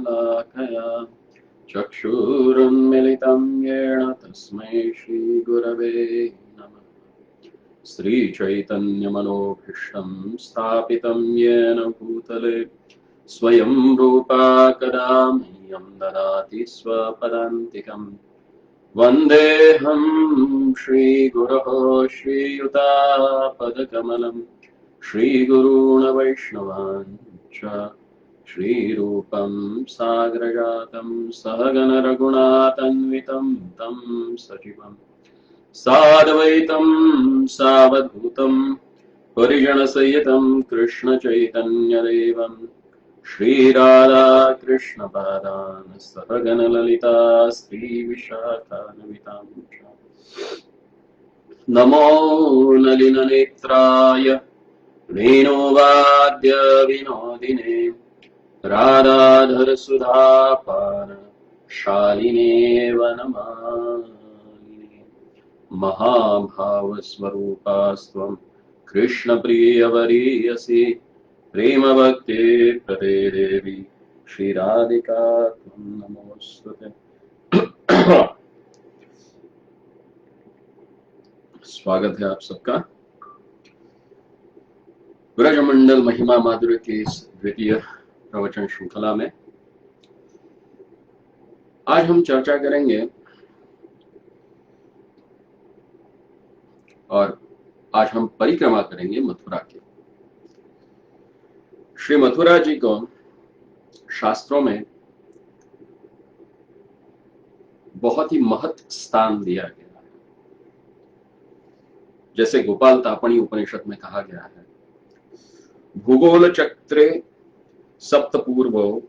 शलाकया चक्षुरुन्मिलितं येन तस्मै श्रीगुरवे नमः। श्रीचैतन्यमनोभीष्टं स्थापितं येन भूतले स्वयं रूपा कदा मह्यं ददाति स्वपदान्तिकम्। वन्देऽहं श्रीगुरोः श्रीयुतापदकमलं श्रीगुरून् वैष्णवान् च श्रीरूपं साग्रजातं सहगण रघुनाथान्वितं तं सजीवम् साद्वैतं सावधूतं परिजनसहितं कृष्णचैतन्यदेवं श्रीराधा कृष्णपादान् सहगण ललिता श्रीविशाखान्वितां च नमो नलिननेत्राय वेणुवाद्य विनोदिने राधाधरसुधापान शालिने वनमालिने महाभावस्वरूपास्त्वं कृष्णप्रियवरीयसी प्रेमभक्ति प्रदे देवी श्रीराधिका त्वं नमोस्तुते। स्वागत है आप सबका ब्रजमंडल महिमा माधुर्य की इस द्वितीय प्रवचन श्रृंखला में। आज हम चर्चा करेंगे और आज हम परिक्रमा करेंगे मथुरा की। श्री मथुरा जी को शास्त्रों में बहुत ही महत्व स्थान दिया गया है। जैसे गोपाल तापणी उपनिषद में कहा गया है, भूगोल चक्रे सप्तपूर्वो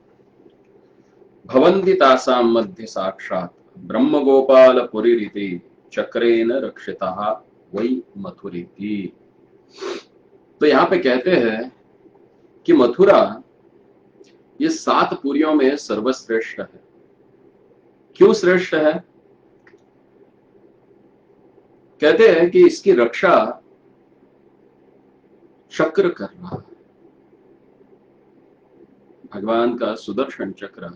भवन्ति तासां मध्य साक्षात् ब्रह्म गोपाल पुरीरिति चक्रेन रक्षितः वै मथुरेति। तो यहाँ पे कहते हैं कि मथुरा ये 7 पुरियों में सर्वश्रेष्ठ है। क्यों श्रेष्ठ है? कहते हैं कि इसकी रक्षा चक्र कर रहा है। भगवान का सुदर्शन चक्र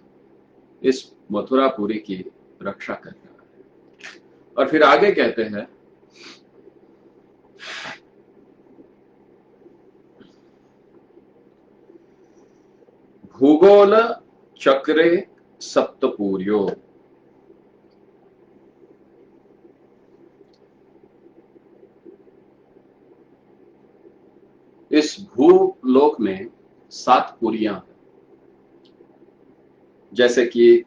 इस मथुरापुरी की रक्षा कर रहा है। और फिर आगे कहते हैं, भूगोल चक्रे सप्तपूर्यो। इस भूलोक में 7 पुरियां हैं, जैसे कि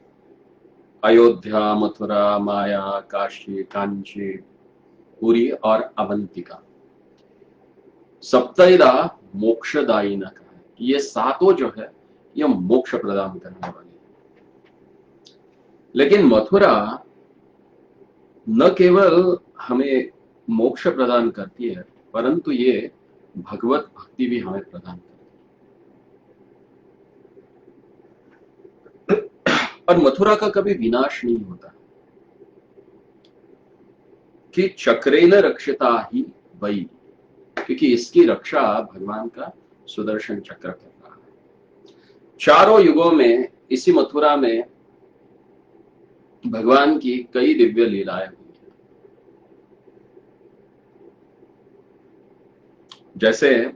अयोध्या, मथुरा, माया, काशी, कांची, पुरी और अवंतिका। सप्तैदा मोक्षदायिना कहा है कि ये 7 जो है ये मोक्ष प्रदान करने वाली है। लेकिन मथुरा न केवल हमें मोक्ष प्रदान करती है, परंतु ये भगवत भक्ति भी हमें प्रदान करती है। और मथुरा का कभी विनाश नहीं होता कि चक्रेन रक्षिता ही वही, क्योंकि इसकी रक्षा भगवान का सुदर्शन चक्र कर रहा है। चारों युगों में इसी मथुरा में भगवान की कई दिव्य लीलाएं हुई हैं। जैसे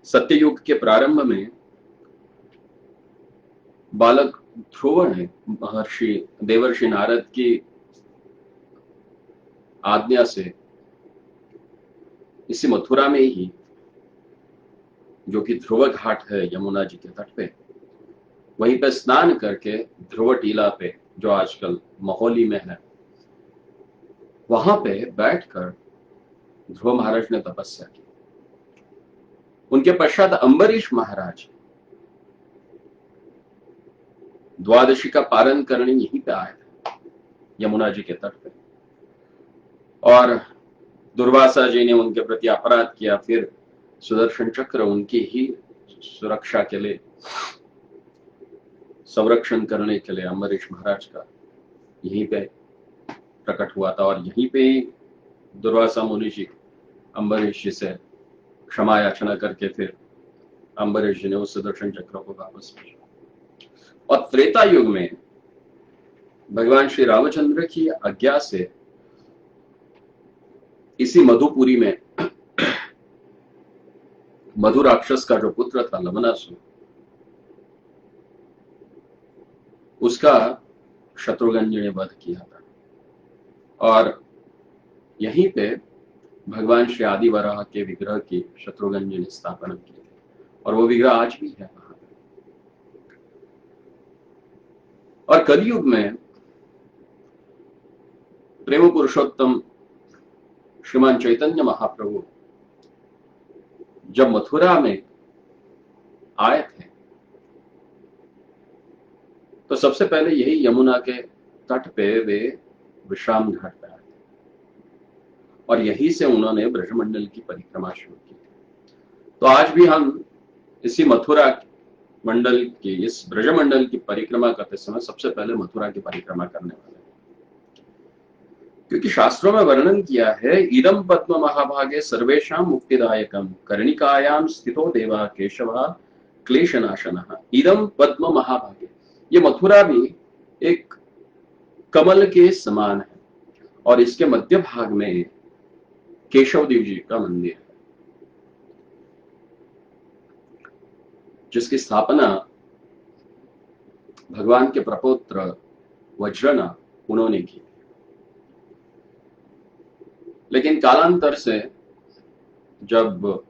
सत्ययुग के प्रारंभ में बालक ध्रुव ने महर्षि देवर्षि नारद की आज्ञा से इसी मथुरा में ही, जो कि ध्रुव घाट है यमुना जी के तट पे, वहीं पे स्नान करके ध्रुव टीला पे, जो आजकल महोली में है, वहां पे बैठकर ध्रुव महाराज ने तपस्या की। उनके पश्चात अम्बरीश महाराज द्वादशी का पारण करने यहीं पे आए थे यमुना जी के तट पे, और दुर्वासा जी ने उनके प्रति अपराध किया। फिर सुदर्शन चक्र उनकी ही सुरक्षा के लिए, संरक्षण करने के लिए अम्बरीश महाराज का यहीं पे प्रकट हुआ था। और यहीं पे ही दुर्वासा मुनि जी अम्बरीश जी से क्षमा याचना करके फिर अम्बरीश जी ने उस सुदर्शन चक्र को वापस भेजा। और त्रेता युग में भगवान श्री रामचंद्र की आज्ञा से इसी मधुपुरी में मधु राक्षस का जो पुत्र था लवणासुर, उसका शत्रुघ्न जी ने वध किया था। और यहीं पे भगवान श्री आदि वराह के विग्रह की शत्रुघ्न जी ने स्थापना की थी, और वो विग्रह आज भी है वहां पे। और कलयुग में प्रेम पुरुषोत्तम श्रीमान चैतन्य महाप्रभु जब मथुरा में आए थे तो सबसे पहले यही यमुना के तट पे वे विश्राम घाट पे आए थे, और यहीं से उन्होंने ब्रजमंडल की परिक्रमा शुरू की थी। तो आज भी हम इसी मथुरा मंडल की, इस ब्रजमंडल की परिक्रमा करते समय सबसे पहले मथुरा की परिक्रमा करने वाले हैं, क्योंकि शास्त्रों में वर्णन किया है, इदम पद्म महाभागे सर्वेशाम मुक्तिदायकम कर्णिकायाम स्थितो देवा केशवा क्लेशनाशनः। इदम पद्म महाभागे, ये मथुरा भी एक कमल के समान है, और इसके मध्य भाग में केशवदेव जी का मंदिर है, जिसकी स्थापना भगवान के प्रपौत्र वज्रना उन्होंने की। लेकिन कालांतर से जब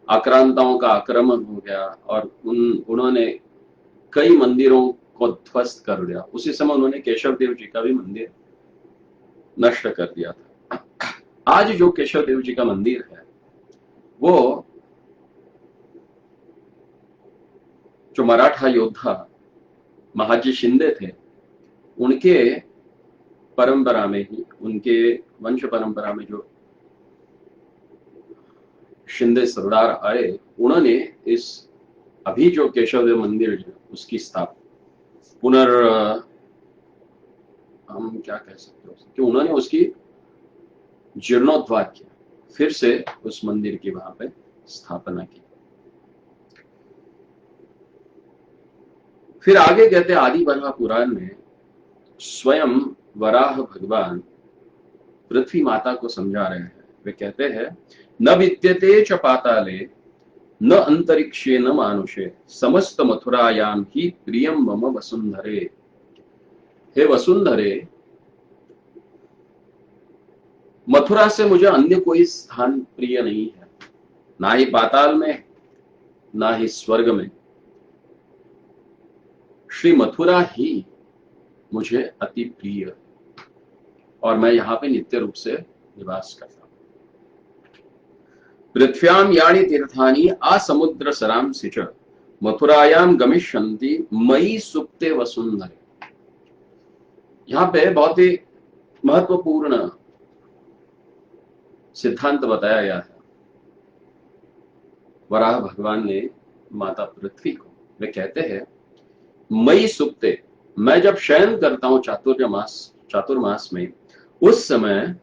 आक्रांताओं का आक्रमण हो गया और उन्होंने कई मंदिरों को ध्वस्त कर दिया, उसी समय उन्होंने केशव देव जी का भी मंदिर नष्ट कर दिया था। आज जो केशव देव जी का मंदिर है, वो जो मराठा योद्धा महाजी शिंदे थे, उनके परंपरा में ही, उनके वंश परंपरा में जो शिंदे सरदार आए, उन्होंने इस अभी जो केशवदेव मंदिर है उसकी स्थापना हम क्या कह सकते हो कि उन्होंने उसकी जीर्णोद्धार किया, फिर से उस मंदिर की वहां पे स्थापना की। फिर आगे कहते आदि वराह पुराण में स्वयं वराह भगवान पृथ्वी माता को समझा रहे हैं। वे कहते हैं, न विद्यते च पाताले न अंतरिक्षे न मानुषे समस्त मथुरायाम ही प्रियम मम वसुंधरे। हे वसुंधरे, मथुरा से मुझे अन्य कोई स्थान प्रिय नहीं है, ना ही पाताल में ना ही स्वर्ग में। श्री मथुरा ही मुझे अति प्रिय, और मैं यहां पे नित्य रूप से निवास करता हूं। पृथ्व्याम यानी तीर्थानि आसमुद्र सरांसि च मथुरायाम गमिष्यन्ति मयि सुप्ते वसुंधरे। यहां पे बहुत ही महत्वपूर्ण सिद्धांत बताया गया है वराह भगवान ने माता पृथ्वी को। वे कहते हैं, मई सुप्ते, मैं जब शयन करता हूं चातुर्मास में, उस समय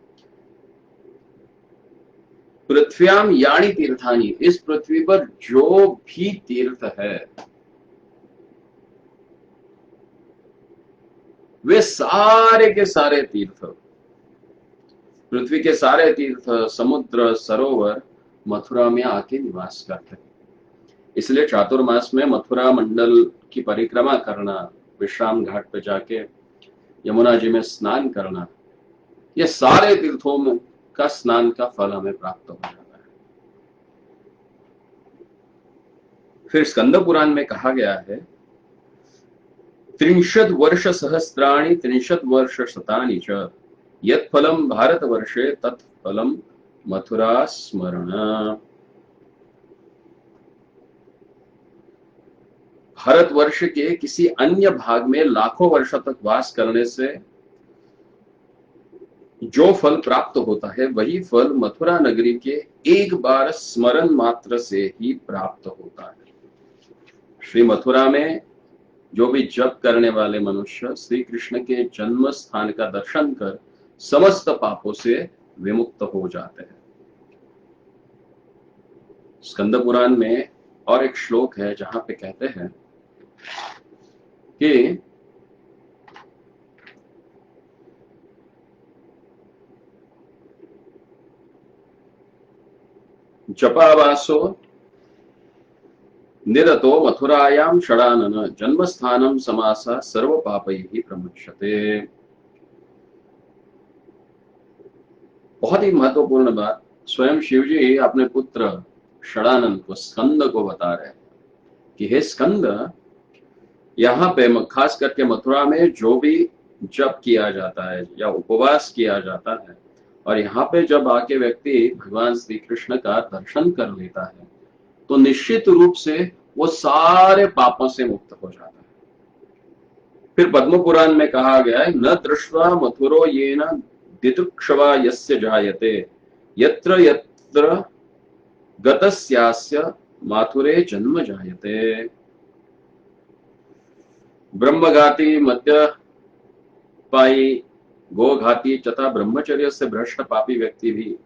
पृथ्व्याम यानी तीर्थानि, इस पृथ्वी पर जो भी तीर्थ है वे सारे के सारे तीर्थ, पृथ्वी के सारे तीर्थ, समुद्र, सरोवर मथुरा में आके निवास करते हैं। इसलिए चातुर्मास में मथुरा मंडल की परिक्रमा करना, विश्राम घाट पर जाके यमुना जी में स्नान करना, ये सारे तीर्थों में का स्नान का फल हमें प्राप्त हो जाता है। फिर स्कंद पुराण में कहा गया है, 30 वर्ष सहस्राणि 30 वर्ष शतानि च यत् फलम भारत वर्षे तत् फलम मथुरा स्मरण। भारतवर्ष के किसी अन्य भाग में लाखों वर्षों तक वास करने से जो फल प्राप्त होता है, वही फल मथुरा नगरी के एक बार स्मरण मात्र से ही प्राप्त होता है। श्री मथुरा में जो भी जप करने वाले मनुष्य श्री कृष्ण के जन्म स्थान का दर्शन कर समस्त पापों से विमुक्त हो जाते हैं। स्कंद पुराण में और एक श्लोक है जहां पे कहते हैं, कि जपावासो निरतो मथुरायाम षडानन जन्मस्थानम समासा सर्व पापैः प्रमुच्यते। बहुत ही महत्वपूर्ण बात स्वयं शिव जी अपने पुत्र षडानन को, स्कंद को बता रहे हैं कि हे स्कंद, यहाँ पे खास करके मथुरा में जो भी जप किया जाता है या उपवास किया जाता है, और यहाँ पे जब आके व्यक्ति भगवान श्री कृष्ण का दर्शन कर लेता है तो निश्चित रूप से वो सारे पापों से मुक्त हो जाता है। फिर पद्म पुराण में कहा गया है, न दृष्ट्वा मथुरो येन दिदृक्षवा यस्य जायते यत्र यत्र गतस्यास्य माथुरे जन्म जायते। ब्रह्मघाती, मद्यपायी, गोघाती तथा ब्रह्मचर्य से भ्रष्ट पापी व्यक्ति भी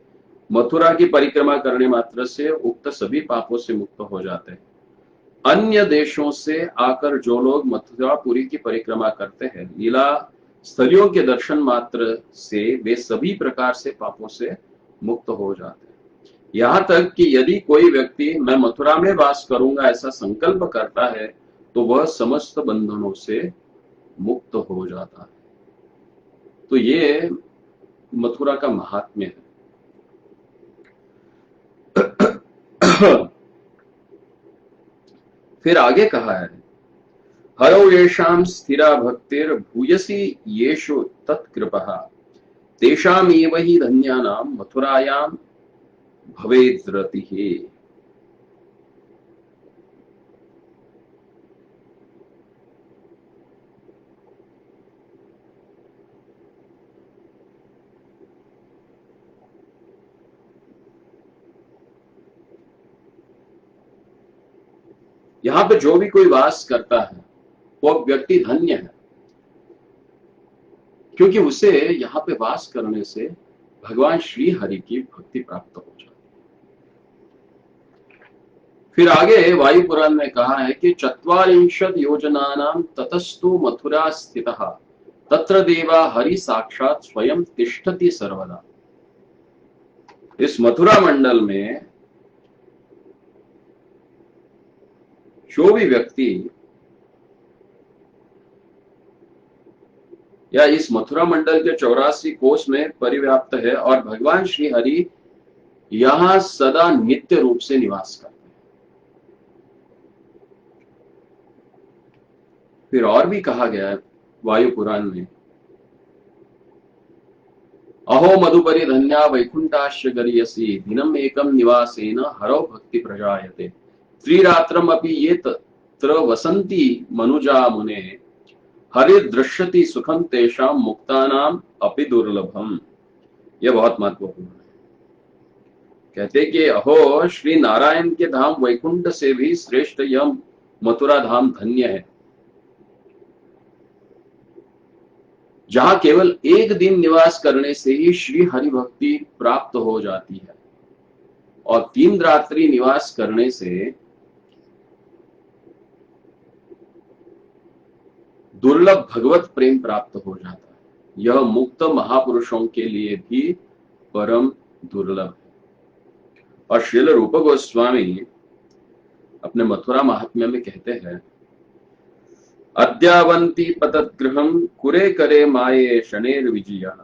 मथुरा की परिक्रमा करने मात्र से उक्त सभी पापों से मुक्त हो जाते हैं। अन्य देशों से आकर जो लोग मथुरापुरी की परिक्रमा करते हैं, लीला स्थलियों के दर्शन मात्र से वे सभी प्रकार से पापों से मुक्त हो जाते हैं। यहाँ तक कि यदि कोई व्यक्ति मैं मथुरा में वास करूंगा ऐसा संकल्प करता है तो वह समस्त बंधनों से मुक्त हो जाता है। तो ये मथुरा का महात्म्य है। फिर आगे कहा है, हरौ येषां स्थिरा भक्तिर भूयसी येषु तत्कृपः तेषामेव हि धन्यानां मथुरायां भवेद्रतिः। यहां पे जो भी कोई वास करता है वो व्यक्ति धन्य है, क्योंकि उसे यहाँ पे वास करने से भगवान श्री हरि की भक्ति प्राप्त हो जाती है। फिर आगे वायु पुराण में कहा है कि ४४ योजनानां ततस्तु मथुरा स्थितः तत्र देवा हरि साक्षात स्वयं तिष्ठति सर्वदा। इस मथुरा मंडल में जो भी व्यक्ति या इस मथुरा मंडल के 84 कोष में परिव्याप्त है और भगवान श्री हरि यहां सदा नित्य रूप से निवास करते हैं। फिर और भी कहा गया है वायु पुराण में, अहो मधुपरि धन्या वैकुंठाश्च गरीयसी दिनम एकम निवासेन हरौ भक्ति प्रजायते त्रिरात्रम अपि ये तत्र वसंती मनुजा मुने हरि दृश्यति सुखम तेषाम मुक्तानाम अपि दुर्लभम। यह बहुत महत्वपूर्ण है। कहते कि अहो श्री नारायण के धाम वैकुंठ से भी श्रेष्ठ यह मथुरा धाम धन्य है, जहां केवल एक दिन निवास करने से ही श्री हरि भक्ति प्राप्त हो जाती है और 3 रात्रि निवास करने से दुर्लभ भगवत प्रेम प्राप्त हो जाता है। यह मुक्त महापुरुषों के लिए भी परम दुर्लभ है। और श्रील रूप गोस्वामी अपने मथुरा महात्म्य में कहते हैं, अद्यावंती पतद्गृहं कुरे करे माये शनेर विजया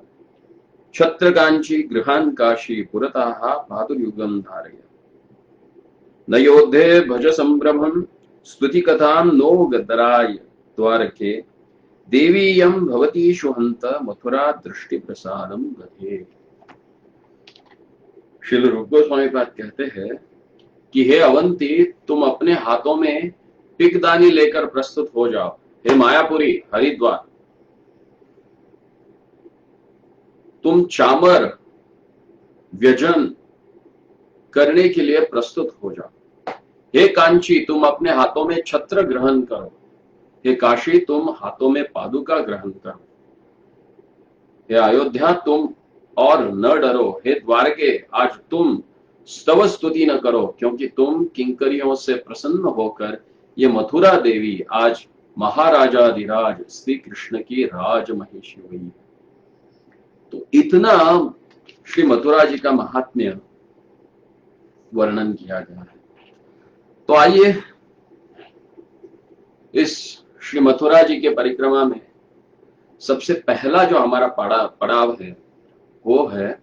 छत्र कांची गृहान काशी पुरताः पादुर्युगं धारय न योद्धे भज संभ्रमं स्तुति कथां नो गदराय द्वारके देवीयं भवती शुहंत मथुरा दृष्टि प्रसादम गधे। श्रील रूप गोस्वामी पाद कहते हैं कि हे अवंती, तुम अपने हाथों में पिकदानी लेकर प्रस्तुत हो जाओ। हे मायापुरी हरिद्वार, तुम चामर व्यजन करने के लिए प्रस्तुत हो जाओ। हे कांची, तुम अपने हाथों में छत्र ग्रहण करो। हे काशी, तुम हाथों में पादुका ग्रहण करो। हे अयोध्या, तुम और न डरो। हे द्वारके, आज तुम स्तव स्तुति न करो, क्योंकि तुम किंकरियों से प्रसन्न होकर ये मथुरा देवी आज महाराजाधिराज श्री कृष्ण की राज महिषी हुई। तो इतना श्री मथुरा जी का महात्म्य वर्णन किया गया है। तो आइए इस श्री मथुरा जी के परिक्रमा में सबसे पहला जो हमारा पड़ाव है वो है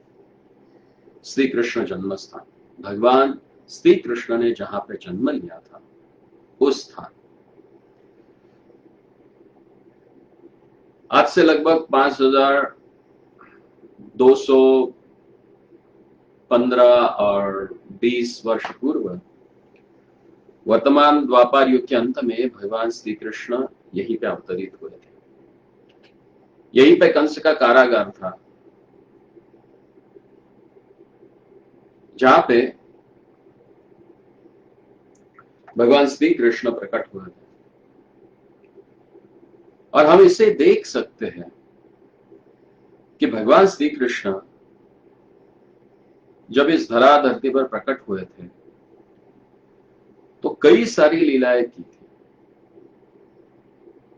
श्री कृष्ण जन्म स्थान। भगवान श्री कृष्ण ने जहां पे जन्म लिया था उस स्थान, आज से लगभग 5215 और 20 वर्ष पूर्व वर्तमान द्वापर युग के अंत में भगवान श्री कृष्ण यहीं पे अवतरित हुए थे। यहीं पे कंस का कारागार था, जहां पे भगवान श्री कृष्ण प्रकट हुए थे। और हम इसे देख सकते हैं कि भगवान श्री कृष्ण जब इस धरा धरती पर प्रकट हुए थे तो कई सारी लीलाएं की थी,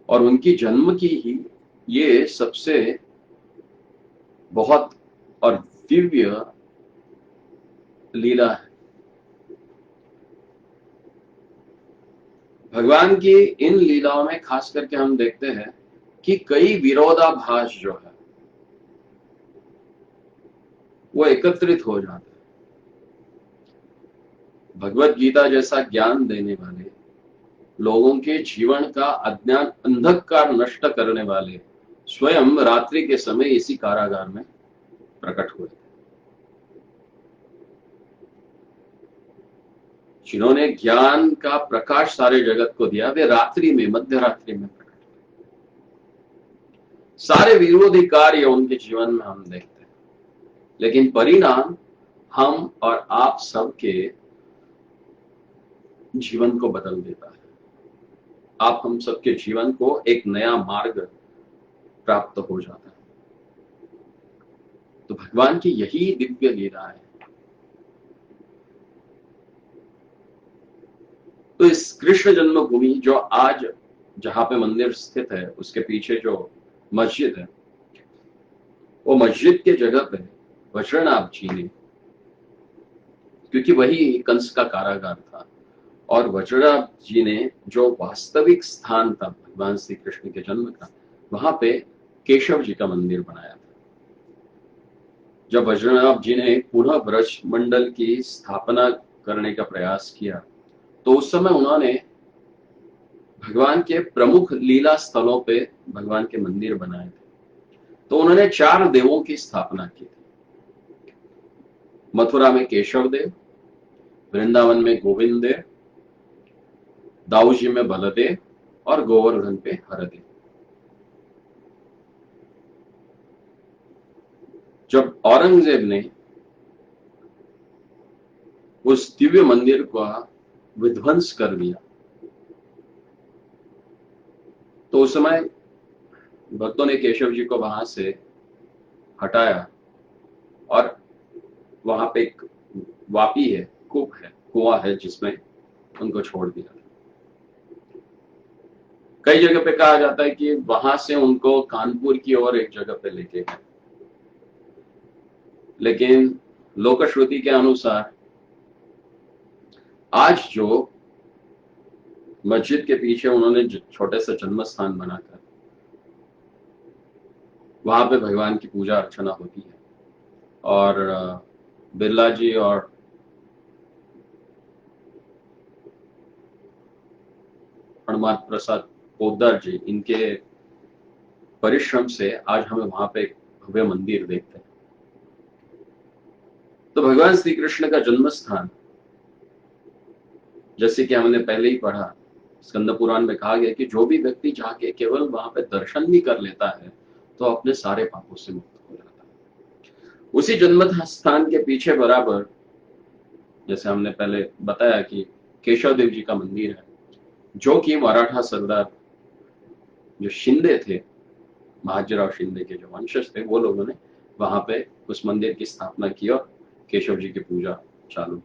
और उनकी जन्म की ही ये सबसे बहुत और दिव्य लीला है। भगवान की इन लीलाओं में खास करके हम देखते हैं कि कई विरोधाभास जो है वो एकत्रित हो जाते हैं। भगवत गीता जैसा ज्ञान देने वाले, लोगों के जीवन का अज्ञान अंधकार नष्ट करने वाले स्वयं रात्रि के समय इसी कारागार में प्रकट हुए, जिन्होंने ज्ञान का प्रकाश सारे जगत को दिया। वे रात्रि में, मध्य रात्रि में प्रकट हुए। सारे विरोधी कार्य उनके जीवन में हम देखते हैं, लेकिन परिणाम हम और आप सबके जीवन को बदल देता है। आप हम सबके जीवन को एक नया मार्ग प्राप्त हो जाता है। तो भगवान की यही दिव्य लीला है। तो इस कृष्ण जन्मभूमि जो आज जहां पे मंदिर स्थित है उसके पीछे जो मस्जिद है, वो मस्जिद के जगह पे वज्रनाभ जी ने, क्योंकि वही कंस का कारागार था, और वज्रनाभ जी ने जो वास्तविक स्थान था भगवान श्री कृष्ण के जन्म का, वहां पे केशव जी का मंदिर बनाया था। जब वज्रनाभ जी ने पुनः ब्रज मंडल की स्थापना करने का प्रयास किया तो उस समय उन्होंने भगवान के प्रमुख लीला स्थलों पे भगवान के मंदिर बनाए थे। तो उन्होंने 4 देवों की स्थापना की थी। मथुरा में केशव देव, वृंदावन में गोविंद देव, दाऊजी में बलदेव और गोवर्धन पे हरदेव। जब औरंगजेब ने उस दिव्य मंदिर का विध्वंस कर दिया तो उस समय भक्तों ने केशव जी को वहां से हटाया और वहां पे एक वापी है, कूप है, कुआं है, जिसमें उनको छोड़ दिया। कई जगह पे कहा जाता है कि वहां से उनको कानपुर की ओर एक जगह पे लेके गए, लेकिन लोकश्रुति के अनुसार आज जो मस्जिद के पीछे उन्होंने छोटे से जन्म स्थान बनाकर वहां पे भगवान की पूजा अर्चना होती है। और बिरला जी और हनुमान प्रसाद पोद्दार जी, इनके परिश्रम से आज हमें वहां पे एक भव्य मंदिर देखते हैं। तो भगवान श्री कृष्ण का जन्म स्थान, जैसे कि हमने पहले ही पढ़ा, स्कंद पुराण में कहा गया कि जो भी व्यक्ति जाके केवल वहां पे दर्शन भी कर लेता है तो अपने सारे पापों से मुक्त हो जाता है। उसी जन्म स्थान के पीछे बराबर, जैसे हमने पहले बताया कि केशव देव जी का मंदिर है, जो कि मराठा सरदार जो शिंदे थे, महाजीराव शिंदे के जो वंशज थे, वो लोगों ने वहां पे उस मंदिर की स्थापना की और केशव जी की पूजा चालू।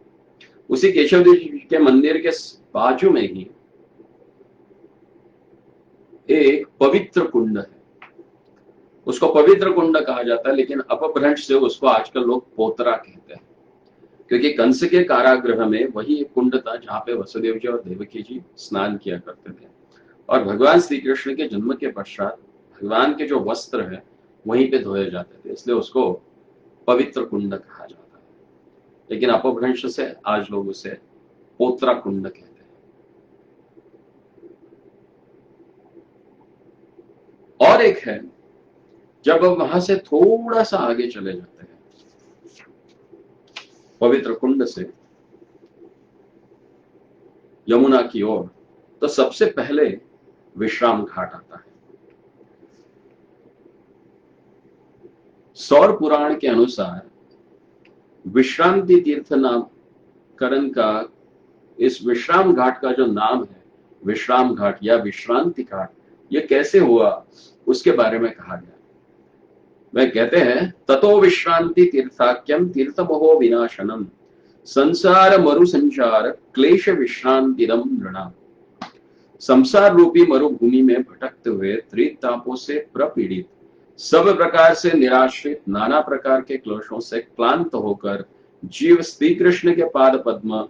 उसी केशव जी के मंदिर के बाजू में ही एक पवित्र कुंड है, उसको पवित्र कुंड कहा जाता है, लेकिन अपभ्रंश से उसको आजकल लोग पोतरा कहते हैं, क्योंकि कंस के कारागृह में वही एक कुंड था जहां पे वसुदेव जी और देवकी जी स्नान किया करते थे। और भगवान श्री कृष्ण के जन्म के पश्चात भगवान के जो वस्त्र है वहीं पे धोए जाते थे, इसलिए उसको पवित्र कुंड कहा जाता है। लेकिन अपभ्रंश से आज लोग उसे पोतरा कुंड कहते हैं। और एक है, जब हम वहां से थोड़ा सा आगे चले जाते हैं पवित्र कुंड से यमुना की ओर, तो सबसे पहले विश्राम घाट आता है। सौर पुराण के अनुसार विश्रांति तीर्थ नामकरण का इस विश्राम घाट का जो नाम है विश्राम घाट या विश्रांति घाट, ये कैसे हुआ उसके बारे में कहा गया। वह कहते हैं, ततो विश्रांति तीर्थाख्यम तीर्थमोहो विनाशनम संसार मरु संचार क्लेश विश्रांतिदम नृणाम। संसार रूपी मरुभूमि में भटकते हुए त्रितापों से प्रपीड़ित, सब प्रकार से निराश्रित, नाना प्रकार के क्लेशों से क्लांत होकर जीव श्री कृष्ण के पाद पद्म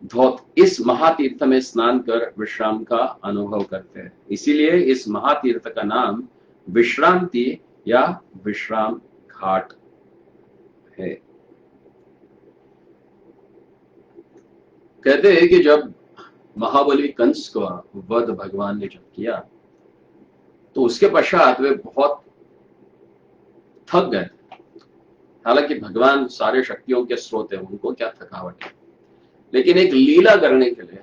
धौत इस महातीर्थ में स्नान कर विश्राम का अनुभव करते हैं। इसीलिए इस महातीर्थ का नाम विश्रांति या विश्राम घाट है। कहते हैं कि जब महाबली कंस का वध भगवान ने जब किया तो उसके पश्चात वे बहुत थक गए। हालांकि भगवान सारे शक्तियों के स्रोत है, उनको क्या थकावट है, लेकिन एक लीला करने के लिए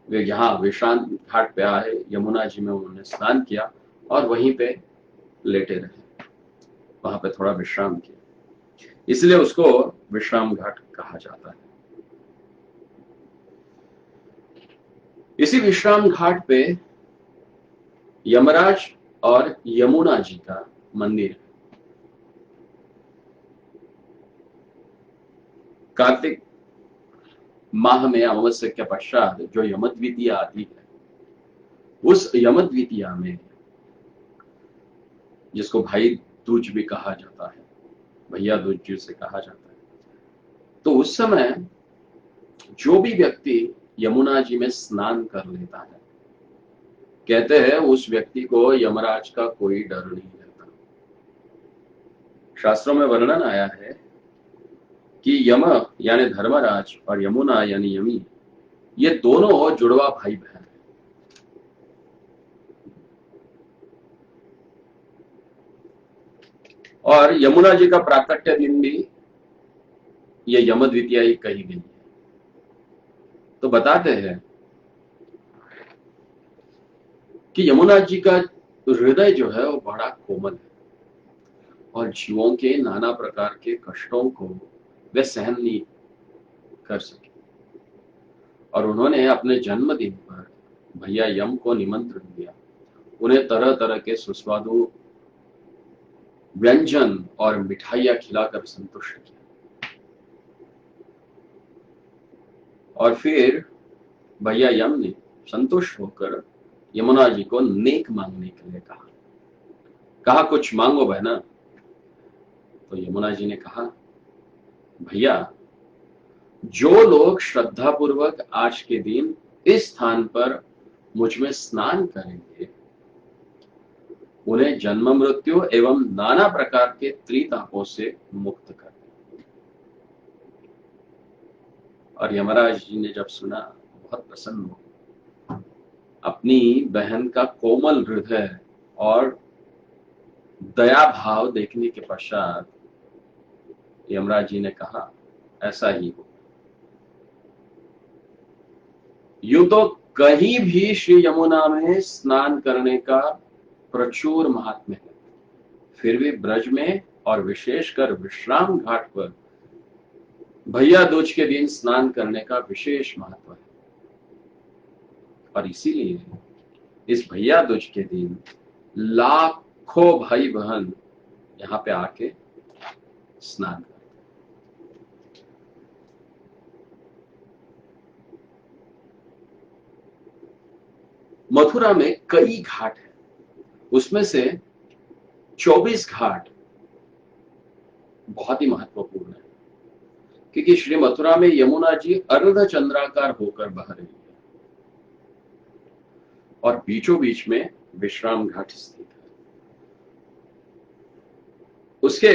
वे यहाँ विश्रांत घाट पे आए। यमुना जी में उन्होंने स्नान किया और वहीं पे लेटे रहे, वहां पे थोड़ा विश्राम किया, इसलिए उसको विश्राम घाट कहा जाता है। इसी विश्राम घाट पे यमराज और यमुना जी का मंदिर है। कार्तिक माह में अमावस्या के पश्चात जो यमद्वितीया आती है, उस यमद्वितीया में, जिसको भाई दूज भी कहा जाता है, भैया दूज जिसे कहा जाता है, तो उस समय जो भी व्यक्ति यमुना जी में स्नान कर लेता है, कहते हैं उस व्यक्ति को यमराज का कोई डर नहीं रहता। शास्त्रों में वर्णन आया है कि यम यानी धर्मराज और यमुना यानी यमी, ये दोनों जुड़वा भाई बहन हैं। और यमुना जी का प्राकट्य दिन भी ये यमद्वितीया ही कही गई है। तो बताते हैं कि यमुना जी का हृदय जो है वो बड़ा कोमल है और जीवों के नाना प्रकार के कष्टों को वे सहन नहीं कर सके। और उन्होंने अपने जन्मदिन पर भैया यम को निमंत्रण दिया, उन्हें तरह तरह के सुस्वादु व्यंजन और मिठाइयां खिलाकर संतुष्ट किया। और फिर भैया यम ने संतुष्ट होकर यमुना जी को नेक मांगने के लिए कहा कुछ मांगो बहना। तो यमुना जी ने कहा, भैया जो लोग श्रद्धा पूर्वक आज के दिन इस स्थान पर मुझ में स्नान करेंगे, उन्हें जन्म मृत्यु एवं नाना प्रकार के त्रितापों से मुक्त कर। और यमराज जी ने जब सुना बहुत प्रसन्न हो। अपनी बहन का कोमल हृदय और दया भाव देखने के पश्चात यमराज जी ने कहा, ऐसा ही हो। यूं तो कहीं भी श्री यमुना में स्नान करने का प्रचुर महात्म्य है, फिर भी ब्रज में और विशेषकर विश्राम घाट पर भैया दूज के दिन स्नान करने का विशेष महत्व है। और इसीलिए इस भैया दूज के दिन लाखों भाई बहन यहाँ पे आके स्नान करते। मथुरा में कई घाट हैं, उसमें से 24 घाट बहुत ही महत्वपूर्ण है, क्योंकि श्री मथुरा में यमुना जी अर्ध चंद्राकार होकर बह रही है और बीचों बीच में विश्राम घाट स्थित है। उसके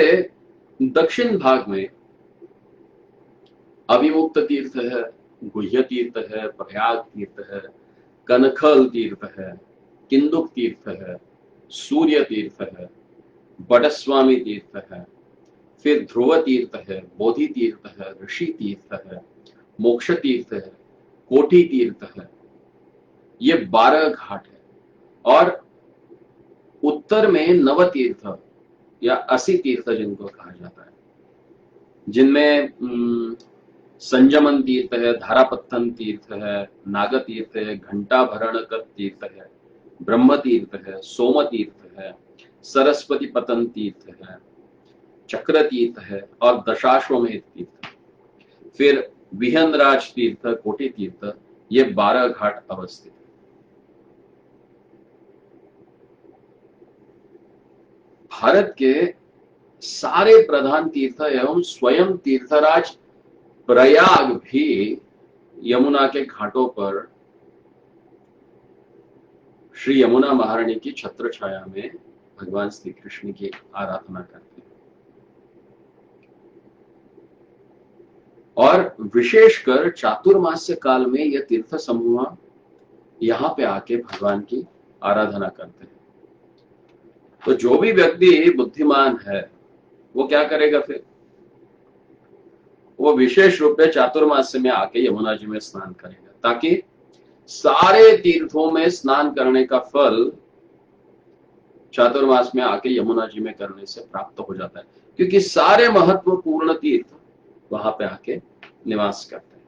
दक्षिण भाग में अविमुक्त तीर्थ है, गुह्य तीर्थ है, प्रयाग तीर्थ है, कनखल तीर्थ है, किंदुक तीर्थ है, सूर्य तीर्थ है, बटस्वामी तीर्थ है, फिर ध्रुव तीर्थ है, बोधि तीर्थ है, ऋषि तीर्थ है, मोक्ष तीर्थ है, कोटि तीर्थ है। ये 12 घाट है और उत्तर में नव तीर्थ या 80 तीर्थ जिनको कहा जाता है, जिनमें संजमन तीर्थ है, धारापत्थन तीर्थ है, नाग तीर्थ है, घंटाभरण तीर्थ है, ब्रह्म तीर्थ है, सोम तीर्थ है, सरस्वती पतन तीर्थ है, चक्र तीर्थ है और दशाश्वमेध तीर्थ। फिर विहनराज तीर्थ, कोटि तीर्थ, ये 12 घाट अवस्थित है। भारत के सारे प्रधान तीर्थ एवं स्वयं तीर्थराज प्रयाग भी यमुना के घाटों पर श्री यमुना महारानी की छत्र छाया में भगवान श्री कृष्ण की आराधना करते हैं और विशेषकर चातुर्मास्य काल में यह तीर्थ समूह यहां पे आके भगवान की आराधना करते हैं। तो जो भी व्यक्ति बुद्धिमान है वो क्या करेगा, फिर वो विशेष रूप से चातुर्मास्य में आके यमुना जी में स्नान करेगा, ताकि सारे तीर्थों में स्नान करने का फल चातुर्मास में आके यमुना जी में करने से प्राप्त हो जाता है, क्योंकि सारे महत्वपूर्ण तीर्थ वहां पे आके निवास करते हैं।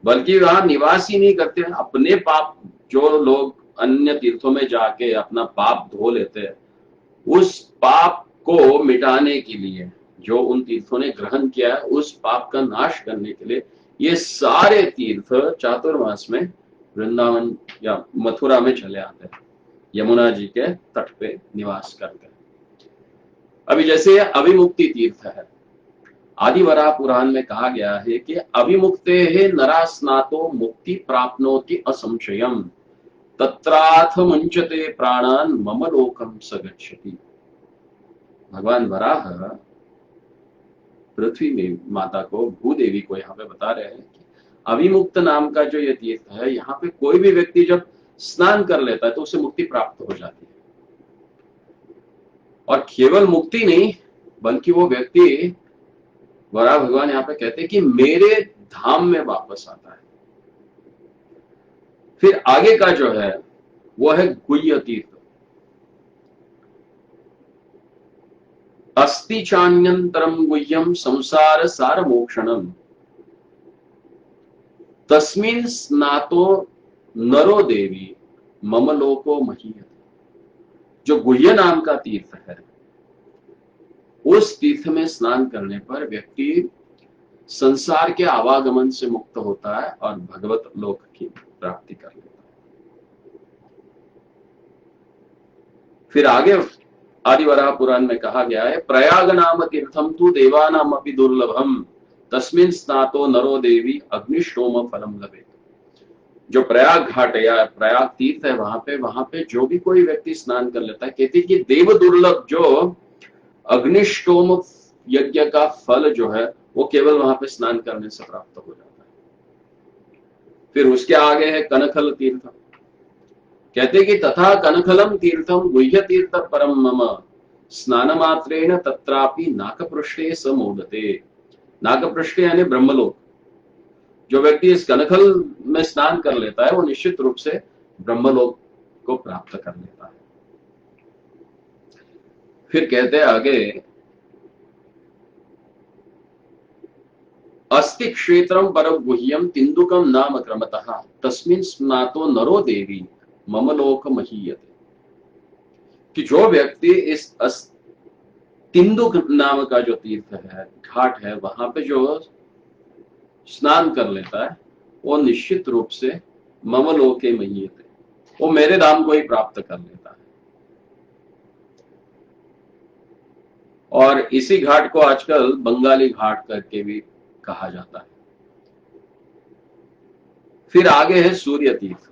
बल्कि वहां निवास ही नहीं करते हैं, अपने पाप, जो लोग अन्य तीर्थों में जाके अपना पाप धो लेते हैं, उस पाप को मिटाने के लिए, जो उन तीर्थों ने ग्रहण किया है उस पाप का नाश करने के लिए ये सारे तीर्थ चातुर्मास में वृंदावन या मथुरा में चले आते हैं, यमुना जी के तट पे निवास करते हैं। अभी जैसे अविमुक्ति तीर्थ है, आदिवराह पुराण में कहा गया है कि अविमुक्ते है नरा स्नातो मुक्ति प्राप्नोति असंशयम तत्राथ मुंचते प्राणान मम लोकम सगच्छति। भगवान वराह पृथ्वी में माता को, भूदेवी को यहाँ पे बता रहे हैं कि अविमुक्त नाम का जो ये तीर्थ है, यहाँ पे कोई भी व्यक्ति जब स्नान कर लेता है तो उसे मुक्ति प्राप्त हो जाती है। और केवल मुक्ति नहीं, बल्कि वो व्यक्ति, वराह भगवान यहाँ पे कहते हैं कि मेरे धाम में वापस आता है। फिर आगे का जो है वो है गुह्य तीर्थ। अस्ति चान्यंतरम गुह्यम संसार सार मोक्षणम तस्मिन् स्नातो नरो देवी मम लोको महीयते। जो गुह्य नाम का तीर्थ है, उस तीर्थ में स्नान करने पर व्यक्ति संसार के आवागमन से मुक्त होता है और भगवत लोक की प्राप्ति कर लेता है। फिर आगे आदिवराह पुराण में कहा गया है, प्रयाग नाम तीर्थम तु देवानाम अपि दुर्लभम तस्मिन् स्नातो नरो देवी अग्निशोम फलम लभेत। जो प्रयाग घाट है या प्रयाग तीर्थ है, वहां पे जो भी कोई व्यक्ति स्नान कर लेता है, कहते कि देव दुर्लभ जो अग्निष्टोम यज्ञ का फल जो है वो केवल वहां पे स्नान करने से प्राप्त हो जाता है। फिर उसके आगे है कनखल तीर्थ। कहते कि तथा कनखलम तीर्थम गुह्य तीर्थ परम मम स्नान मात्रेण तत्रापि नाकपृष्ठे समोदते। नाकपृष्ठे यानी ब्रह्मलोक। जो व्यक्ति इस कनखल में स्नान कर लेता है वो निश्चित रूप से ब्रह्मलोक को प्राप्त कर लेता है। फिर कहते हैं आगे, अस्ति क्षेत्रम पर गुह्यम तिंदुकम नाम क्रमतः तस्मिन् स्नातो नरो देवी मम लोक महीयते। कि जो व्यक्ति इस तिंदुक नाम का जो तीर्थ है, घाट है, वहां पे जो स्नान कर लेता है वो निश्चित रूप से मम लोके महीयते, वो मेरे धाम को ही प्राप्त कर लेता है। और इसी घाट को आजकल बंगाली घाट करके भी कहा जाता है। फिर आगे है सूर्य तीर्थ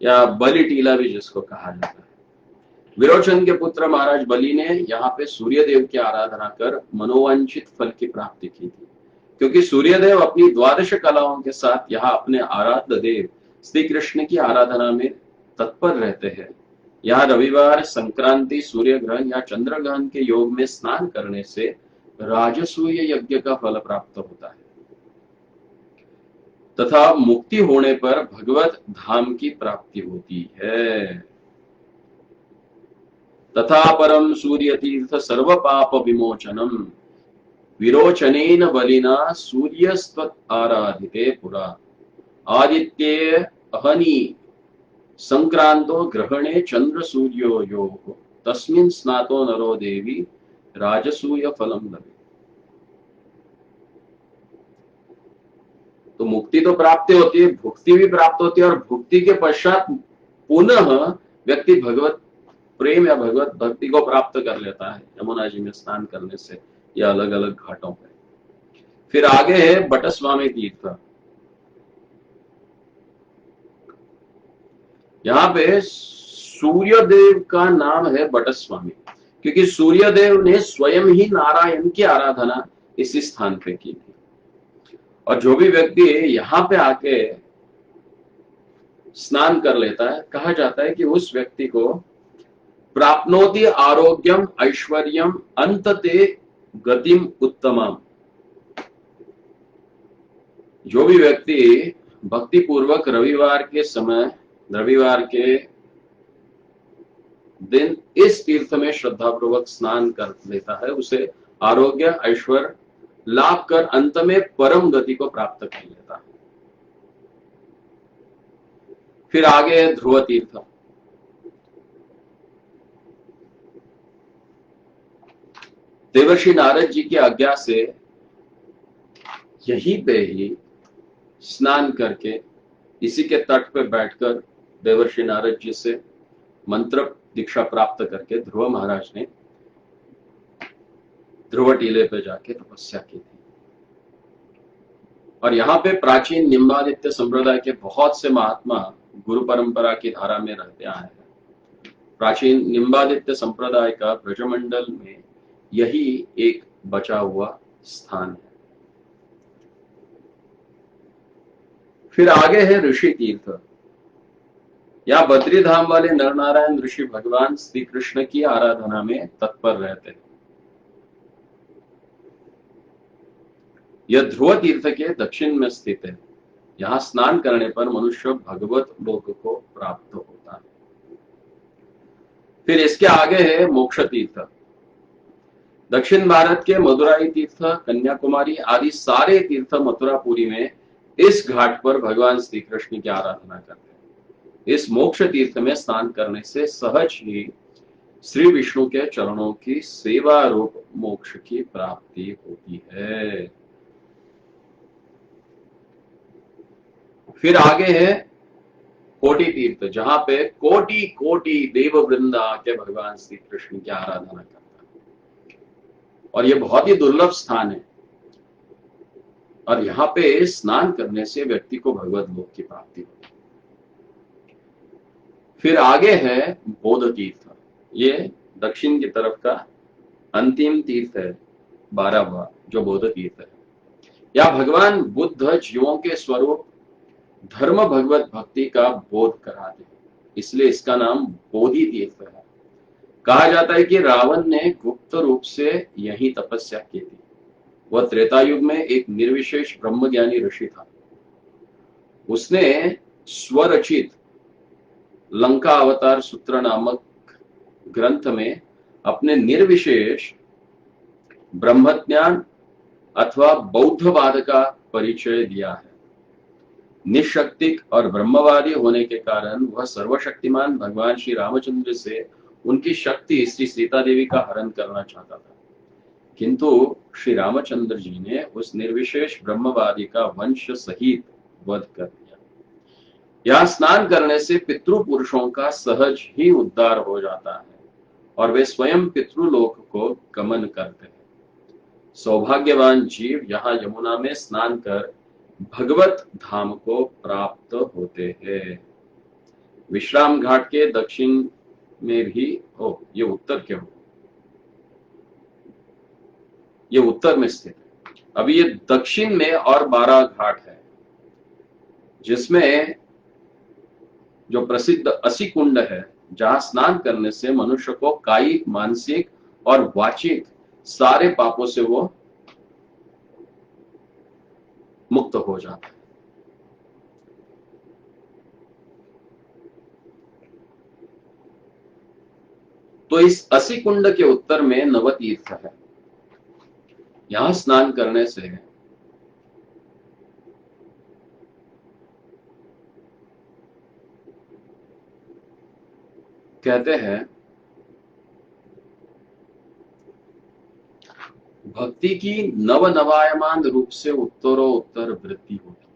या बलि टीला भी जिसको कहा जाता है। विरोचन के पुत्र महाराज बलि ने यहाँ पे सूर्य देव की आराधना कर मनोवांछित फल की प्राप्ति की थी, क्योंकि सूर्य देव अपनी द्वादश कलाओं के साथ यहाँ अपने आराध्य देव श्री कृष्ण की आराधना में तत्पर रहते हैं। यहाँ रविवार, संक्रांति, सूर्य ग्रहण या चंद्र ग्रहण के योग में स्नान करने से राजसूय यज्ञ का फल प्राप्त होता है तथा मुक्ति होने पर भगवत धाम की प्राप्ति होती है। तथा परम सूर्य तीर्थ सर्व पाप विमोचनम विरोचनेन बलिना सूर्यस्त्वत् आराधिते पुरा आदित्ये अहनि संक्रांतो ग्रहणे चंद्र सूर्यो योग तस्मिन् स्नातो नरो देवी राजसूय फलम लभे। तो मुक्ति तो प्राप्ति होती है, भुक्ति भी प्राप्त होती है, और भुक्ति के पश्चात पुनः व्यक्ति भगवत प्रेम या भगवत भक्ति को प्राप्त कर लेता है यमुना जी में स्नान करने से या अलग अलग घाटों पर। फिर आगे है बटस्वामी तीर्थ। यहाँ पे सूर्यदेव का नाम है बटस्वामी, क्योंकि सूर्यदेव ने स्वयं ही नारायण की आराधना इसी स्थान पे की थी। और जो भी व्यक्ति यहाँ पे आके स्नान कर लेता है, कहा जाता है कि उस व्यक्ति को प्राप्नोति आरोग्यम ऐश्वर्यम अंतते गतिम उत्तमम। जो भी व्यक्ति भक्ति पूर्वक रविवार के दिन इस तीर्थ में श्रद्धा पूर्वक स्नान कर लेता है, उसे आरोग्य ऐश्वर्य लाभ कर अंत में परम गति को प्राप्त कर लेता है। फिर आगे है ध्रुव तीर्थ। देवर्षि नारद जी की आज्ञा से यहीं पे ही स्नान करके इसी के तट पे बैठकर देवर्षि नारद जी से मंत्र दीक्षा प्राप्त करके ध्रुव महाराज ने ध्रुव टीले पे जाके तपस्या की थी। और यहाँ पे प्राचीन निम्बादित्य संप्रदाय के बहुत से महात्मा गुरु परंपरा की धारा में रहते आए हैं। प्राचीन निम्बादित्य संप्रदाय का ब्रजमंडल में यही एक बचा हुआ स्थान है। फिर आगे है ऋषि तीर्थ। या बद्री धाम वाले नरनारायण ऋषि भगवान श्री कृष्ण की आराधना में तत्पर रहते हैं। यह ध्रुव तीर्थ के दक्षिण में स्थित है। यहाँ स्नान करने पर मनुष्य भगवत लोक को प्राप्त होता है। फिर इसके आगे है मोक्ष तीर्थ। दक्षिण भारत के मदुराई तीर्थ, कन्याकुमारी आदि सारे तीर्थ मथुरापुरी में इस घाट पर भगवान श्री कृष्ण की आराधना करते हैं। इस मोक्ष तीर्थ में स्नान करने से सहज ही श्री विष्णु के चरणों की सेवा रूप मोक्ष की प्राप्ति होती है। फिर आगे है कोटि तीर्थ, जहां पे कोटि कोटि देव वृंदा के भगवान श्री कृष्ण की आराधना करता है। और यह बहुत ही दुर्लभ स्थान है। और यहाँ पे स्नान करने से व्यक्ति को भगवत लोक की प्राप्ति होती है। फिर आगे है बोध तीर्थ। ये दक्षिण की तरफ का अंतिम तीर्थ है, 12वां, जो बोध तीर्थ है। या भगवान बुद्ध जीवों के स्वरूप धर्म भगवत भक्ति का बोध कराते हैं, इसलिए इसका नाम बोधि तीर्थ है। कहा जाता है कि रावण ने गुप्त रूप से यही तपस्या की थी। वह त्रेता युग में एक निर्विशेष ब्रह्मज्ञानी ऋषि था। उसने स्वरचित लंका अवतार सूत्र नामक ग्रंथ में अपने निर्विशेष ब्रह्मज्ञान अथवा बौद्धवाद का परिचय दिया है। निशक्तिक और ब्रह्मवादी होने के कारण वह सर्वशक्तिमान भगवान श्री रामचंद्र से उनकी शक्ति श्री सीता देवी का हरण करना चाहता था, किंतु श्री रामचंद्र जी ने उस निर्विशेष ब्रह्मवादी का वंश सहित वध कर दिया। यहां स्नान करने से पितृ पुरुषों का सहज ही उद्धार हो जाता है और वे स्वयं पितृलोक को गमन करते हैं। सौभाग्यवान जीव यहाँ यमुना में स्नान कर भगवत धाम को प्राप्त होते हैं। विश्राम घाट के दक्षिण में भी ये उत्तर क्यों, ये उत्तर में स्थित है। अभी ये दक्षिण में और 12 घाट है, जिसमें जो प्रसिद्ध असी कुंड है, जहां स्नान करने से मनुष्य को कायिक, मानसिक और वाचिक सारे पापों से वो मुक्त हो जाता है। तो इस असी कुंड के उत्तर में नवतीर्थ है। यहां स्नान करने से कहते हैं भक्ति की नव नवायमान रूप से उत्तरोत्तर वृद्धि होती है।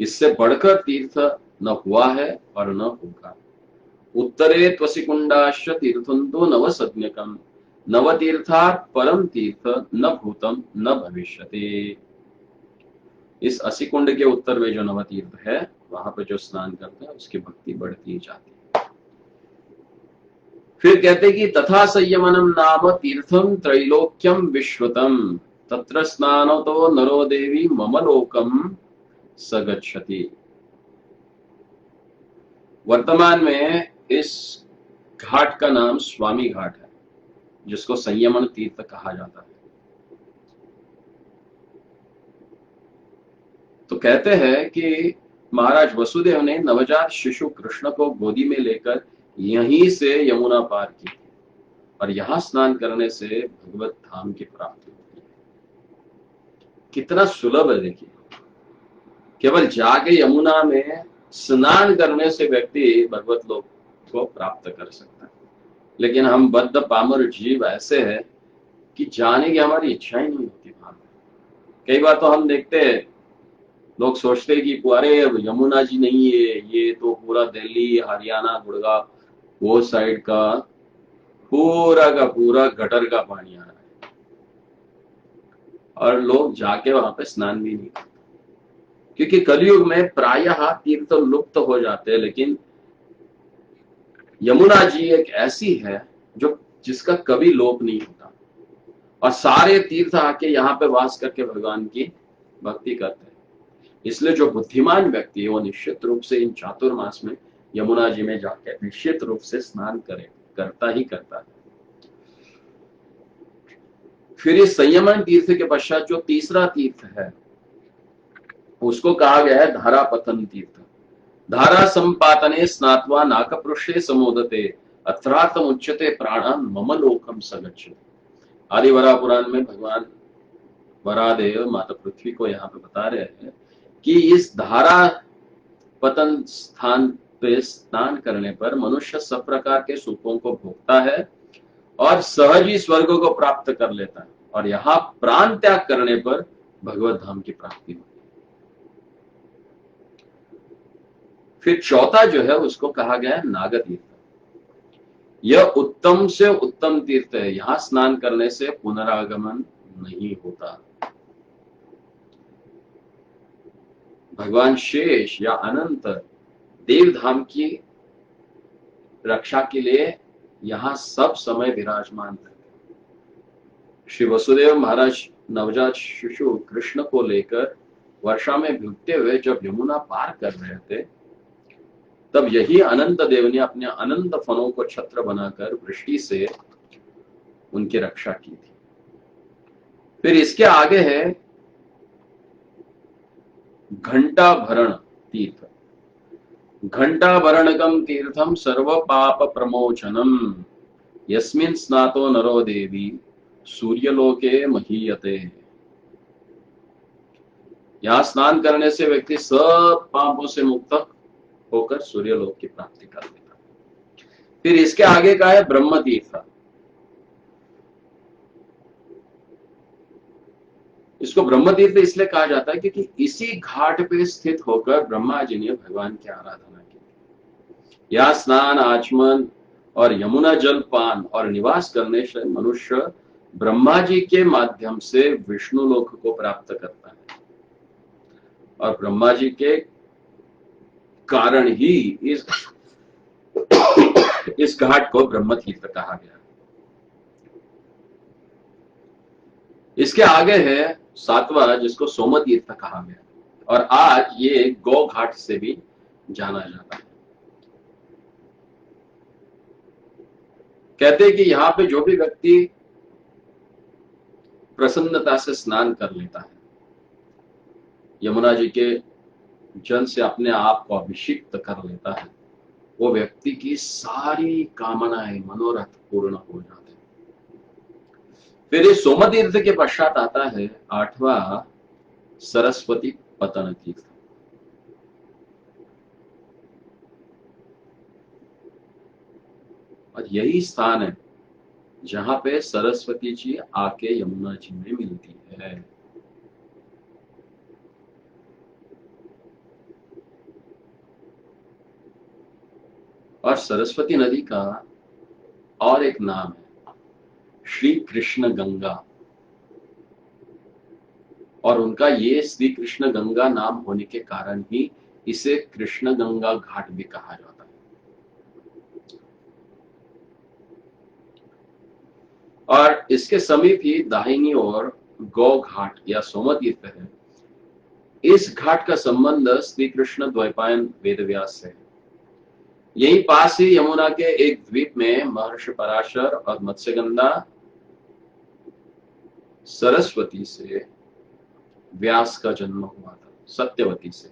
इससे बढ़कर तीर्थ न हुआ है और न होगा। उत्तरे त्वसिकुंडाश्च तीर्थंतो नव सज्ञकम नवतीर्थात् परम तीर्थ न भूतम न भविष्यति। इस असी कुंड के उत्तर में जो नवतीर्थ है, वहां पर जो स्नान करते हैं उसकी भक्ति बढ़ती जाती है। फिर कहते कि तथा संयमनम नाम तीर्थम त्रैलोक्यम विश्वतम तत्र स्नानो तो नरो देवी मम लोकम सगच्छति। वर्तमान में इस घाट का नाम स्वामी घाट है, जिसको संयमन तीर्थ कहा जाता है। तो कहते हैं कि महाराज वसुदेव ने नवजात शिशु कृष्ण को गोदी में लेकर यहीं से यमुना पार की और यहां स्नान करने से भगवत धाम की प्राप्ति होती है। कितना सुलभ है देखिए, केवल जाके यमुना में स्नान करने से व्यक्ति भगवत लोक को प्राप्त कर सकता है। लेकिन हम बद्ध पामर जीव ऐसे हैं कि जाने की हमारी इच्छा ही नहीं होती वहां पर। कई बार तो हम देखते हैं, लोग सोचते हैं कि अरे यमुना जी नहीं है, ये तो पूरा दिल्ली, हरियाणा, गुड़गांव वो साइड का पूरा गटर का पानी आ रहा है और लोग जाके वहां पे स्नान भी नहीं करते, क्योंकि कलयुग में प्रायः तीर्थ लुप्त हो जाते हैं। लेकिन यमुना जी एक ऐसी है जो जिसका कभी लोप नहीं होता और सारे तीर्थ आके यहाँ पे वास करके भगवान की भक्ति करते हैं। इसलिए जो बुद्धिमान व्यक्ति है वो निश्चित रूप से इन चातुर्मास में यमुना जी में जाकर निश्चित रूप से स्नान करता ही करता है। फिर इस संयमन तीर्थ के पश्चात जो तीसरा तीर्थ है उसको कहा गया है धारापतन तीर्थ। धारा संपातने स्नात्वा नाकपृष्ठे समोदते अत्रातम उच्यते प्राणान मम लोकम सगच्छति। आदि वरा पुराण में भगवान वरादेव माता पृथ्वी को यहाँ पे बता रहे हैं कि इस धारा पतन स्थान पे स्नान करने पर मनुष्य सब प्रकार के सुखों को भोगता है और सहज ही स्वर्ग को प्राप्त कर लेता है और यहाँ प्राण त्याग करने पर भगवत धाम की प्राप्ति होती है। फिर चौथा जो है उसको कहा गया है नाग तीर्थ। यह उत्तम से उत्तम तीर्थ है। यहां स्नान करने से पुनरागमन नहीं होता। भगवान शेष या अनंत देवधाम की रक्षा के लिए यहां सब समय विराजमान थे। श्री वसुदेव महाराज नवजात शिशु कृष्ण को लेकर वर्षा में भीगते हुए जब यमुना पार कर रहे थे, तब यही अनंत देव ने अपने अनंत फनों को छत्र बनाकर वृष्टि से उनकी रक्षा की थी। फिर इसके आगे है घंटाभरण तीर्थ। घंटाभरणकम तीर्थम सर्व पाप प्रमोचनम यस्मिन् स्नातो नरो देवी सूर्यलोके महीयते। यहां स्नान करने से व्यक्ति सब पापों से मुक्त होकर सूर्यलोक की प्राप्ति कर लेता है। फिर इसके आगे का है ब्रह्म तीर्थ। इसको ब्रह्म तीर्थ इसलिए कहा जाता है क्योंकि इसी घाट पे स्थित होकर ब्रह्मा जी ने भगवान की आराधना की। यहाँ स्नान, आचमन और यमुना जल पान और निवास करने से मनुष्य ब्रह्मा जी के माध्यम से विष्णु लोक को प्राप्त करता है, और ब्रह्मा जी के कारण ही इस घाट को ब्रह्म तीर्थ कहा गया। इसके आगे है सातवां, जिसको सोम तीर्थ कहा गया, और आज ये गौ घाट से भी जाना जाता है। कहते हैं कि यहाँ पे जो भी व्यक्ति प्रसन्नता से स्नान कर लेता है, यमुना जी के जल से अपने आप को अभिषिक्त कर लेता है, वो व्यक्ति की सारी कामनाएं, मनोरथ पूर्ण हो जाते हैं। फिर इस सोम तीर्थ के पश्चात आता है आठवां सरस्वती पतन तीर्थ। और यही स्थान है जहां पे सरस्वती जी आके यमुना जी में मिलती है। और सरस्वती नदी का और एक नाम है श्री कृष्ण गंगा, और उनका ये श्री कृष्ण गंगा नाम होने के कारण ही इसे कृष्ण गंगा घाट भी कहा जाता है। और इसके समीप ही दाहिनी ओर गौ घाट या सोम तीर्थ है। इस घाट का संबंध श्री कृष्ण द्वैपायन वेदव्यास से है। यही पास ही यमुना के एक द्वीप में महर्षि पराशर और मत्स्यगंधा सरस्वती से व्यास का जन्म हुआ था, सत्यवती से।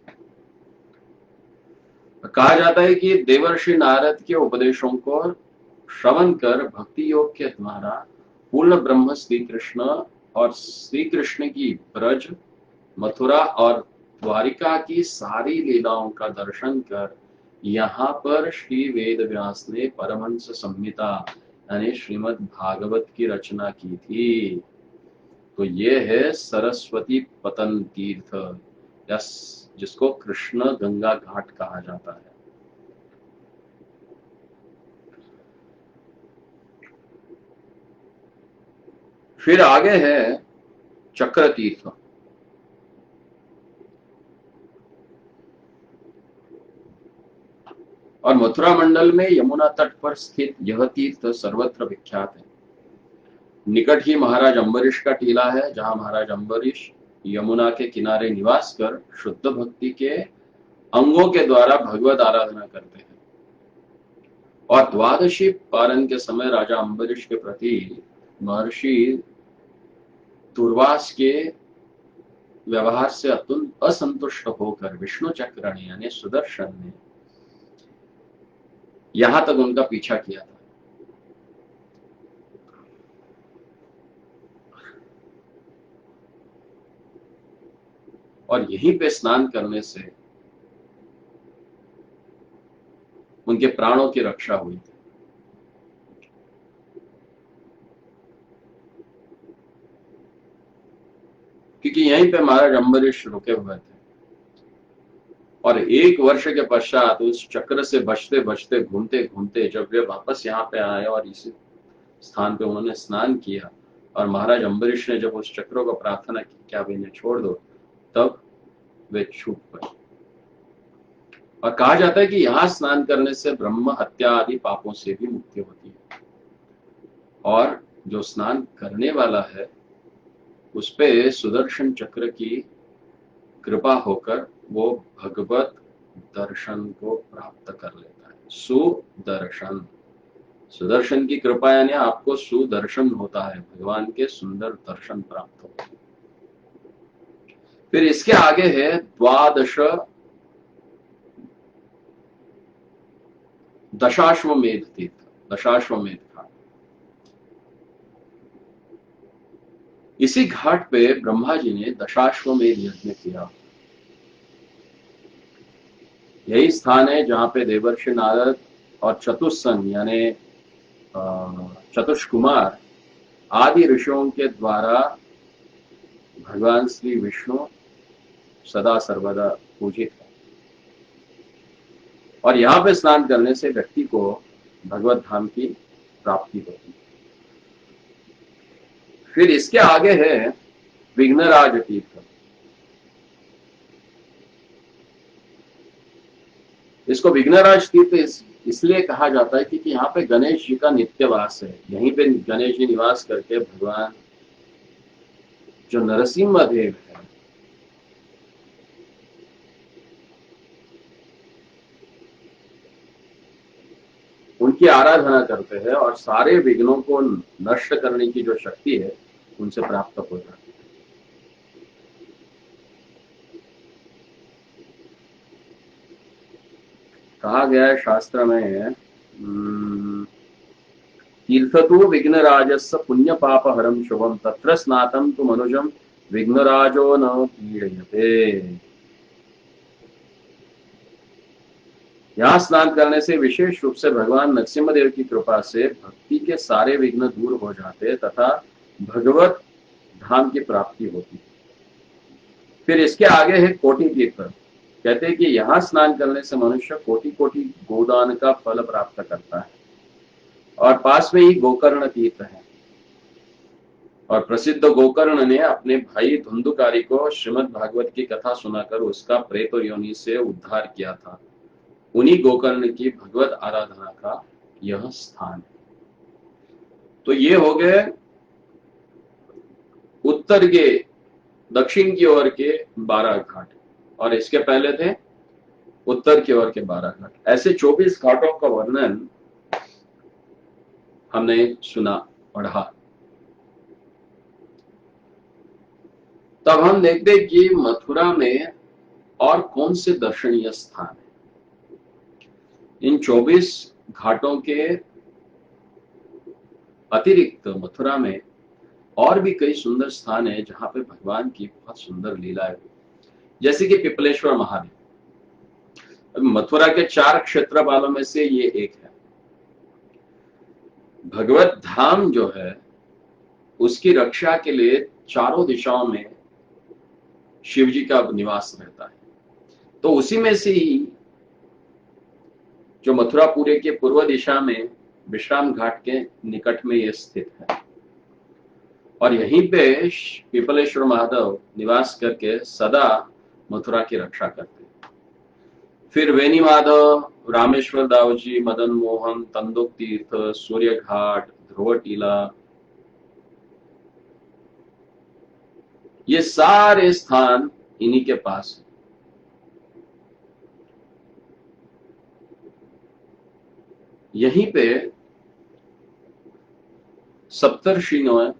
कहा जाता है कि देवर्षि नारद के उपदेशों को श्रवण कर भक्ति योग के द्वारा पूर्ण ब्रह्म श्री कृष्ण और श्री कृष्ण की ब्रज, मथुरा और द्वारिका की सारी लीलाओं का दर्शन कर यहाँ पर श्री वेद व्यास ने परमहंस संहिता यानी श्रीमद् भागवत की रचना की थी। तो ये है सरस्वती पतन तीर्थ, या जिसको कृष्ण गंगा घाट कहा जाता है। फिर आगे है चक्र तीर्थ। और मथुरा मंडल में यमुना तट पर स्थित यह तीर्थ सर्वत्र विख्यात है। निकट ही महाराज अम्बरीश का टीला है, जहां महाराज अम्बरीश यमुना के किनारे निवास कर शुद्ध भक्ति के अंगों के द्वारा भगवत आराधना करते हैं। और द्वादशी पारण के समय राजा अम्बरीश के प्रति महर्षि दुर्वास के व्यवहार से असंतुष्ट होकर विष्णु चक्र ने यानी सुदर्शन ने यहां तक उनका पीछा किया था। और यहीं पे स्नान करने से उनके प्राणों की रक्षा हुई थी। क्योंकि यहीं पे महाराज अम्बरीश रुके हुए थे, और एक वर्ष के पश्चात उस चक्र से बचते बचते घूमते घूमते जब वे वापस यहाँ पे आए और इसी स्थान पे उन्होंने स्नान किया, और महाराज अम्बरीश ने जब उस चक्र को प्रार्थना की क्या आप इन्हें छोड़ दो, तब वे छूट गए। और कहा जाता है कि यहाँ स्नान करने से ब्रह्म हत्या आदि पापों से भी मुक्ति होती है, और जो स्नान करने वाला है उस पे सुदर्शन चक्र की कृपा होकर वो भगवत दर्शन को प्राप्त कर लेता है। सुदर्शन, सुदर्शन की कृपा यानी आपको सुदर्शन होता है, भगवान के सुंदर दर्शन प्राप्त होते हैं। फिर इसके आगे है दशाश्वमेध तीर्थ, दशाश्वमेध घाट। इसी घाट पे ब्रह्मा जी ने दशाश्वमेध यज्ञ किया। यही स्थान है जहां पे देवर्षि नारद और चतुस्सन यानी चतुष्कुमार आदि ऋषियों के द्वारा भगवान श्री विष्णु सदा सर्वदा पूजित है। और यहाँ पे स्नान करने से व्यक्ति को भगवत धाम की प्राप्ति होती है। फिर इसके आगे है विघ्नराज तीर्थ। इसको विघ्नराज तीर्थ इसलिए कहा जाता है क्योंकि यहाँ पे गणेश जी का नित्यवास है। यहीं पे गणेश जी निवास करके भगवान जो नरसिम्हा देव है, उनकी आराधना करते हैं और सारे विघ्नों को नष्ट करने की जो शक्ति है उनसे प्राप्त हो जाती है। कहा गया है शास्त्र में, तीर्थतु विघ्नराजस्य पुण्य पाप हरम शुभम तत्र स्नातम तु मनुजम विघ्नराजो न पीड़यते। यहाँ स्नान करने से विशेष रूप से भगवान नरसिम्हदेव की कृपा से भक्ति के सारे विघ्न दूर हो जाते तथा भगवत धाम की प्राप्ति होती। फिर इसके आगे है कोटि तीर्थ। कहते हैं कि यहाँ स्नान करने से मनुष्य कोटि कोटि गोदान का फल प्राप्त करता है। और पास में ही गोकर्ण तीर्थ है। और प्रसिद्ध गोकर्ण ने अपने भाई धुंधुकारी को श्रीमद् भागवत की कथा सुनाकर उसका प्रेत योनि से उद्धार किया था। उन्हीं गोकर्ण की भगवत आराधना का यह स्थान है। तो ये हो गए उत्तर के दक्षिण की ओर के 12 घाट, और इसके पहले थे उत्तर की ओर के 12 घाट। ऐसे 24 घाटों का वर्णन हमने सुना, पढ़ा। तब हम देखते कि मथुरा में और कौन से दर्शनीय स्थान है। इन 24 घाटों के अतिरिक्त मथुरा में और भी कई सुंदर स्थान है जहां पे भगवान की बहुत सुंदर लीला है। जैसे कि पिपलेश्वर महादेव मथुरा के 4 क्षेत्रपालों में से ये एक है। भगवत धाम जो है उसकी रक्षा के लिए चारों दिशाओं में शिव जी का निवास रहता है। तो उसी में से ही जो मथुरापुरी के पूर्व दिशा में विश्राम घाट के निकट में यह स्थित है। और यहीं पे पिपलेश्वर महादेव निवास करके सदा मथुरा की रक्षा करते हैं। फिर वेणी माधव, रामेश्वर दावजी, मदन मोहन, तंदुक तीर्थ, सूर्य घाट, ध्रुव टीला, ये सारे स्थान इन्हीं के पास है। यहीं पे सप्तर्षियों ने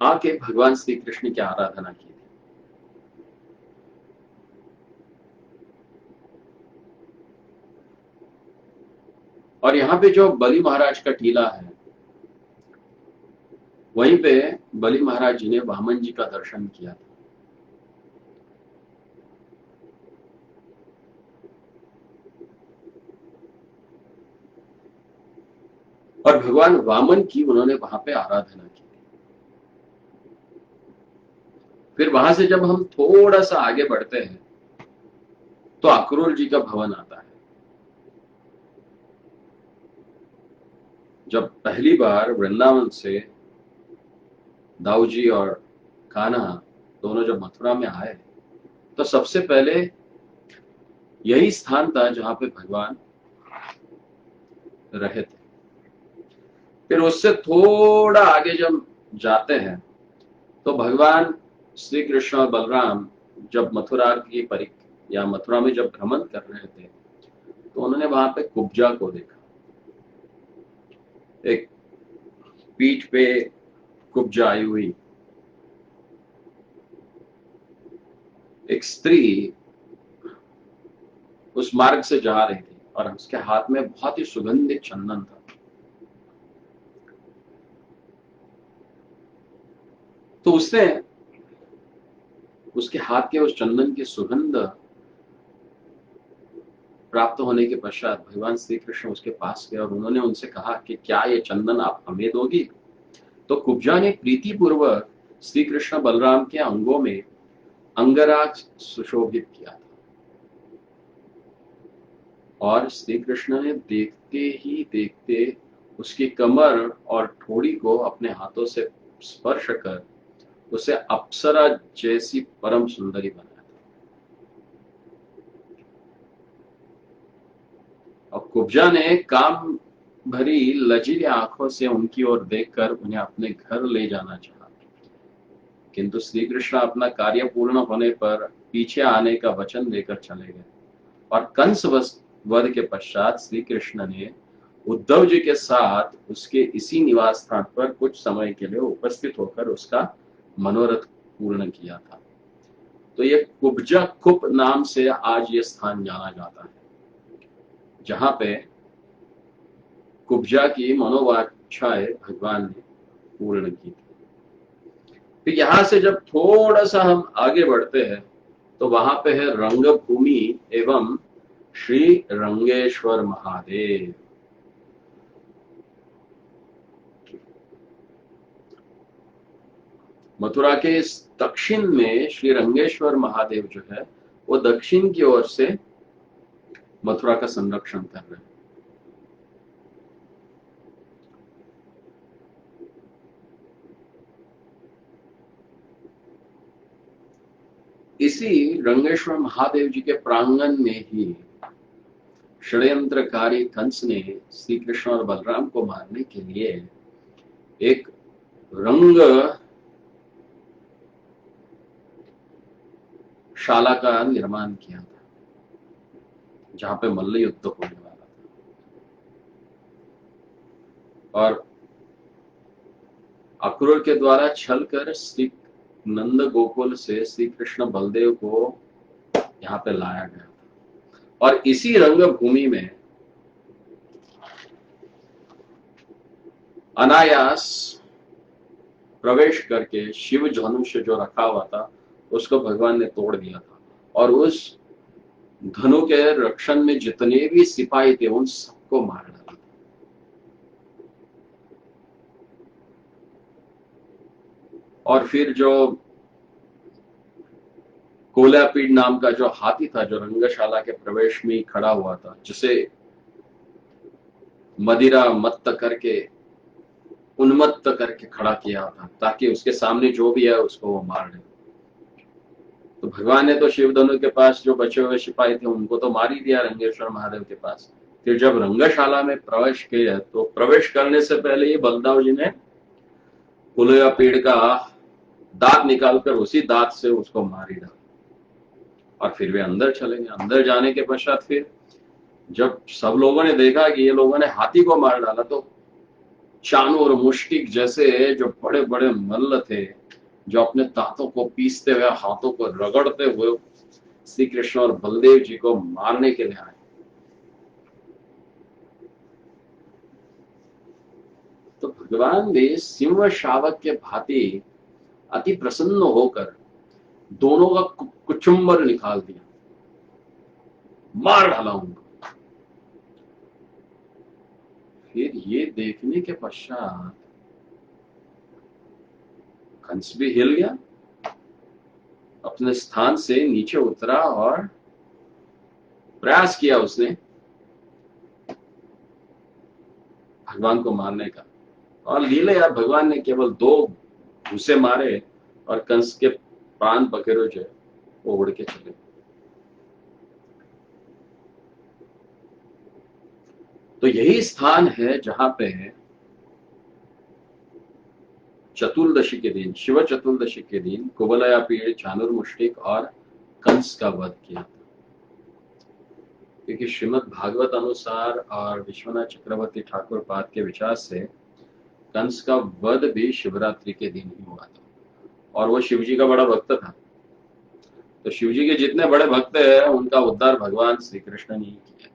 आके भगवान श्री कृष्ण की आराधना की थी। और यहाँ पे जो बलि महाराज का टीला है, वहीं पे बलि महाराज जी ने वामन जी का दर्शन किया था। और भगवान वामन की उन्होंने वहां पे आराधना की। फिर वहां से जब हम थोड़ा सा आगे बढ़ते हैं तो अक्रूर जी का भवन आता है। जब पहली बार वृंदावन से दाऊ जी और कान्हा दोनों जब मथुरा में आए तो सबसे पहले यही स्थान था जहां पे भगवान रहे थे। फिर उससे थोड़ा आगे जब जाते हैं तो भगवान श्री कृष्ण और बलराम जब मथुरा की या मथुरा में जब भ्रमण कर रहे थे तो उन्होंने वहां पे कुब्जा को देखा। एक पीठ पे कुब्जा आई हुई एक स्त्री उस मार्ग से जा रही थी और उसके हाथ में बहुत ही सुगंधित चंदन था। तो उसने उसके हाथ के उस चंदन की सुगंध प्राप्त होने के पश्चात भगवान श्री कृष्ण उसके पास गए और उन्होंने उनसे कहा कि क्या ये चंदन आप हमें दोगी। तो कुब्जा ने प्रीति पूर्वक श्री कृष्ण बलराम के अंगों में अंगराग सुशोभित किया था और श्री कृष्ण ने देखते ही देखते उसकी कमर और ठोड़ी को अपने हाथों से स्पर्श कर उसे अप्सरा जैसी परम सुंदरी बनाया था। और कुब्जा ने काम भरी लजीली आंखों से उनकी ओर देखकर उन्हें अपने घर ले जाना चाहा, किंतु श्री कृष्ण अपना कार्य पूर्ण होने पर पीछे आने का वचन देकर चले गए। और कंस वध के पश्चात श्री कृष्ण ने उद्धव जी के साथ उसके इसी निवास स्थान पर कुछ समय के लिए उपस्थित होकर उसका मनोरथ पूर्ण किया था। तो ये कुब्जा कुप नाम से आज ये स्थान जाना जाता है, जहां पे कुब्जा की मनोवांछाएं भगवान ने पूर्ण की थी। फिर यहां से जब थोड़ा सा हम आगे बढ़ते हैं तो वहां पे है रंगभूमि एवं श्री रंगेश्वर महादेव। मथुरा के इस दक्षिण में श्री रंगेश्वर महादेव जो है वो दक्षिण की ओर से मथुरा का संरक्षण कर रहे हैं। इसी रंगेश्वर महादेव जी के प्रांगण में ही षड्यंत्रकारी कंस ने श्री कृष्ण और बलराम को मारने के लिए एक रंग शाला का निर्माण किया था, जहां पे मल्ल युद्ध होने वाला था। और अक्रूर के द्वारा छल कर श्री नंद गोकुल से श्री कृष्ण बलदेव को यहाँ पे लाया गया था। और इसी रंगभूमि में अनायास प्रवेश करके शिव धनुष जो रखा हुआ था उसको भगवान ने तोड़ दिया था और उस धनु के रक्षण में जितने भी सिपाही थे उन सबको मार डाला। और फिर जो कोलापीड नाम का जो हाथी था जो रंगशाला के प्रवेश में खड़ा हुआ था, जिसे मदिरा मत्त करके उन्मत्त करके खड़ा किया था ताकि उसके सामने जो भी है उसको वो मार दे। तो भगवान ने तो शिवधनु के पास जो बचे हुए सिपाही थे उनको तो मार ही दिया रंगेश्वर महादेव के पास। फिर जब रंगशाला में प्रवेश किया तो प्रवेश करने से पहले ही बलदाव जी ने कुलया पेड़ का दांत निकालकर उसी दांत से उसको मार ही डाला। और फिर वे अंदर चले गए। अंदर जाने के पश्चात फिर जब सब लोगों ने देखा कि ये लोगों ने हाथी को मार डाला तो चाणू और मुष्टिक जैसे जो बड़े बड़े मल्ल थे जो अपने दांतों को पीसते हुए हाथों को रगड़ते हुए श्री कृष्ण और बलदेव जी को मारने के लिए आए। तो भगवान ने सिंह शावक के भांति अति प्रसन्न होकर दोनों का कुचुम्बर निकाल दिया, मार डाला उनको। फिर ये देखने के पश्चात कंस भी हिल गया, अपने स्थान से नीचे उतरा और प्रयास किया उसने भगवान को मारने का। और लीला भगवान ने केवल 2 घुसे मारे और कंस के प्राण पखेरु जो वो उड़ के चले। तो यही स्थान है जहां पे चतुर्दशी के दिन, शिव चतुर्दशी के दिन कुबलया पीड़, चाणूरमुष्टिक और कंस का वध किया था। क्योंकि श्रीमद् भागवत अनुसार और विश्वनाथ चक्रवर्ती ठाकुर पाद के विचार से कंस का वध भी शिवरात्रि के दिन ही हुआ था और वो शिवजी का बड़ा भक्त था। तो शिवजी के जितने बड़े भक्त हैं उनका उद्धार भगवान श्री कृष्ण ने ही किया।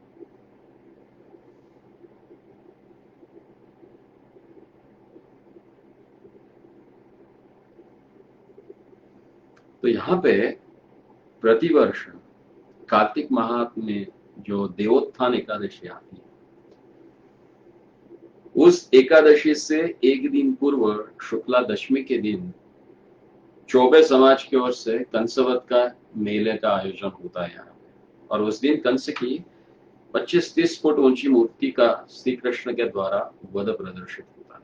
तो यहाँ पे प्रतिवर्ष कार्तिक माह में जो देवोत्थान एकादशी आती है उस एकादशी से एक दिन पूर्व शुक्ला दशमी के दिन चौबे समाज की ओर से कंसवत का मेले का आयोजन होता है यहाँ पे। और उस दिन कंस की 25-30 फुट ऊंची मूर्ति का श्री कृष्ण के द्वारा वध प्रदर्शित होता है।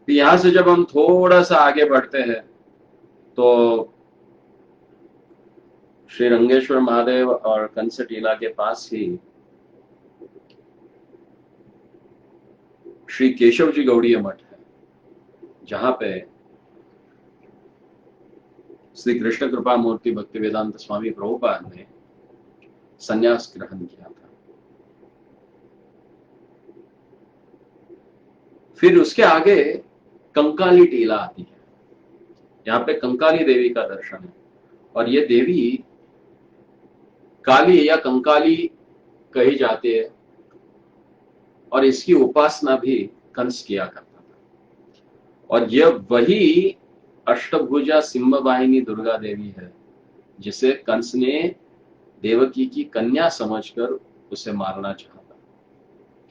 तो यहां से जब हम थोड़ा सा आगे बढ़ते हैं तो श्री रंगेश्वर महादेव और कंस टीला के पास ही श्री केशव जी गौड़ीय मठ है, जहां पे श्री कृष्ण कृपा मूर्ति भक्ति वेदांत स्वामी प्रभुपाद ने संन्यास ग्रहण किया था। फिर उसके आगे कंकाली टीला आती है। यहाँ पे कंकाली देवी का दर्शन है और ये देवी काली या कंकाली कही जाती है और इसकी उपासना भी कंस किया करता था। और यह वही अष्टभुजा सिंहवाहिनी दुर्गा देवी है जिसे कंस ने देवकी की कन्या समझकर उसे मारना चाहा,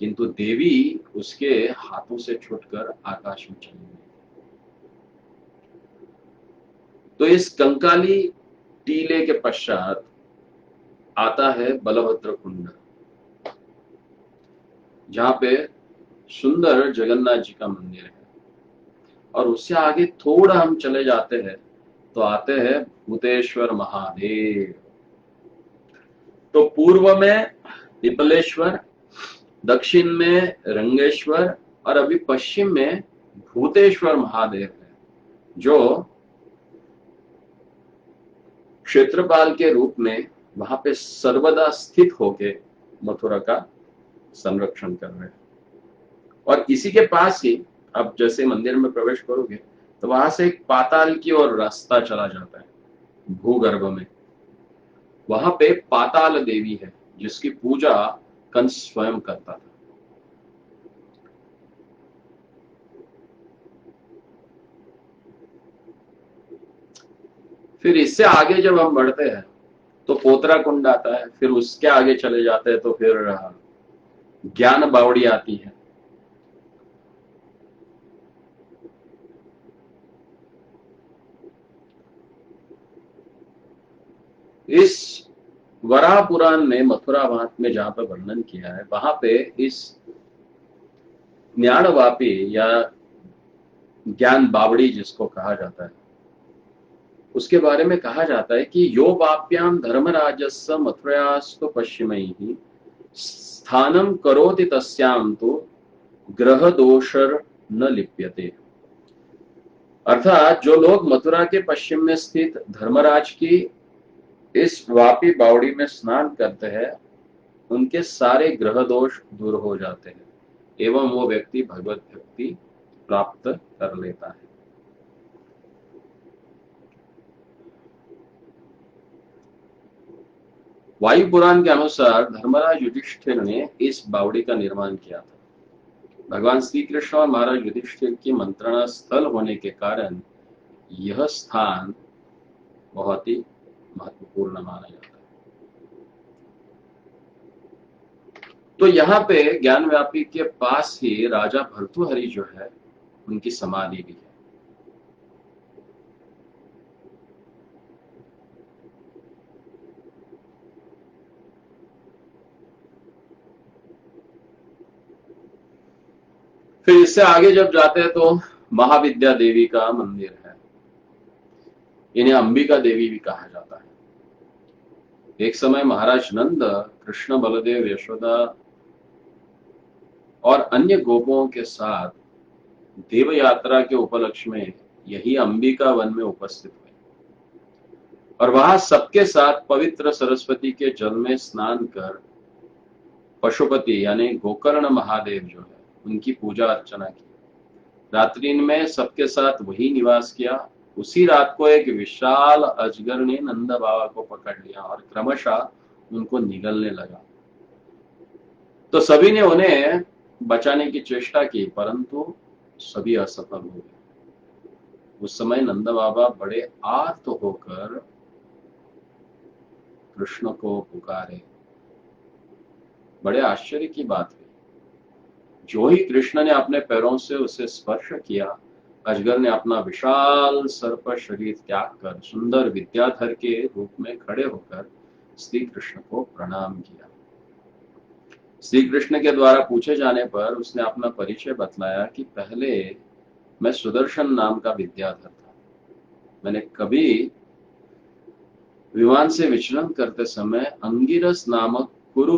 किंतु देवी उसके हाथों से छूटकर आकाश में चली गई। तो इस कंकाली टीले के पश्चात आता है बलभद्र कुंड, जहां पे सुंदर जगन्नाथ जी का मंदिर है। और उससे आगे थोड़ा हम चले जाते हैं तो आते हैं भूतेश्वर महादेव। तो पूर्व में पिपलेश्वर, दक्षिण में रंगेश्वर और अभी पश्चिम में भूतेश्वर महादेव है, जो क्षेत्रपाल के रूप में वहां पे सर्वदा स्थित होके मथुरा का संरक्षण कर रहे हैं। और इसी के पास ही अब जैसे मंदिर में प्रवेश करोगे तो वहां से एक पाताल की ओर रास्ता चला जाता है भूगर्भ में। वहां पे पाताल देवी है जिसकी पूजा कंस स्वयं करता था। फिर इससे आगे जब हम बढ़ते हैं तो पोतरा कुंड आता है। फिर उसके आगे चले जाते हैं तो फिर ज्ञान बावड़ी आती है। इस वराह पुराण में मथुरा वात में जहां पर वर्णन किया है वहां पे इस ज्ञानवापी या ज्ञान बावड़ी जिसको कहा जाता है उसके बारे में कहा जाता है कि यो वाप्याम धर्मराजस्य मथुरायास्तु पश्चिमैः स्थानम करोति तस्याम तो ग्रह दोषर न लिप्यते। अर्थात जो लोग मथुरा के पश्चिम में स्थित धर्मराज की इस वापी बावड़ी में स्नान करते हैं उनके सारे ग्रह दोष दूर हो जाते हैं एवं वो व्यक्ति भगवत भक्ति प्राप्त कर लेता है। वायु पुराण के अनुसार धर्मराज युधिष्ठिर ने इस बावड़ी का निर्माण किया था। भगवान श्री कृष्ण और महाराज युधिष्ठिर की मंत्रणा स्थल होने के कारण यह स्थान बहुत ही महत्वपूर्ण माना जाता है। तो यहाँ पे ज्ञानव्यापी के पास ही राजा भर्तृहरि जो है उनकी समाधि भी है। फिर इससे आगे जब जाते हैं तो महाविद्या देवी का मंदिर है। इन्हें अंबिका देवी भी कहा जाता है। एक समय महाराज नंद कृष्ण, बलदेव, यशोदा और अन्य गोपों के साथ देव यात्रा के उपलक्ष्य में यही अंबिका वन में उपस्थित हुए और वहां सबके साथ पवित्र सरस्वती के जल में स्नान कर पशुपति यानी गोकर्ण महादेव जो है उनकी पूजा अर्चना की। रात्रि में सबके साथ वही निवास किया। उसी रात को एक विशाल अजगर ने नंद बाबा को पकड़ लिया और क्रमशः उनको निगलने लगा। तो सभी ने उन्हें बचाने की चेष्टा की परंतु सभी असफल हो गए। उस समय नंद बाबा बड़े आर्त होकर कृष्ण को पुकारे, बड़े आश्चर्य की बात है, जो ही कृष्ण ने अपने पैरों से उसे स्पर्श किया, अजगर ने अपना विशाल सर्प शरीर त्याग कर सुंदर विद्याधर के रूप में खड़े होकर श्री कृष्ण को प्रणाम किया। श्री कृष्ण के द्वारा पूछे जाने पर उसने अपना परिचय बतलाया कि पहले मैं सुदर्शन नाम का विद्याधर था। मैंने कभी विमान से विचलन करते समय अंगिरस नामक कुरु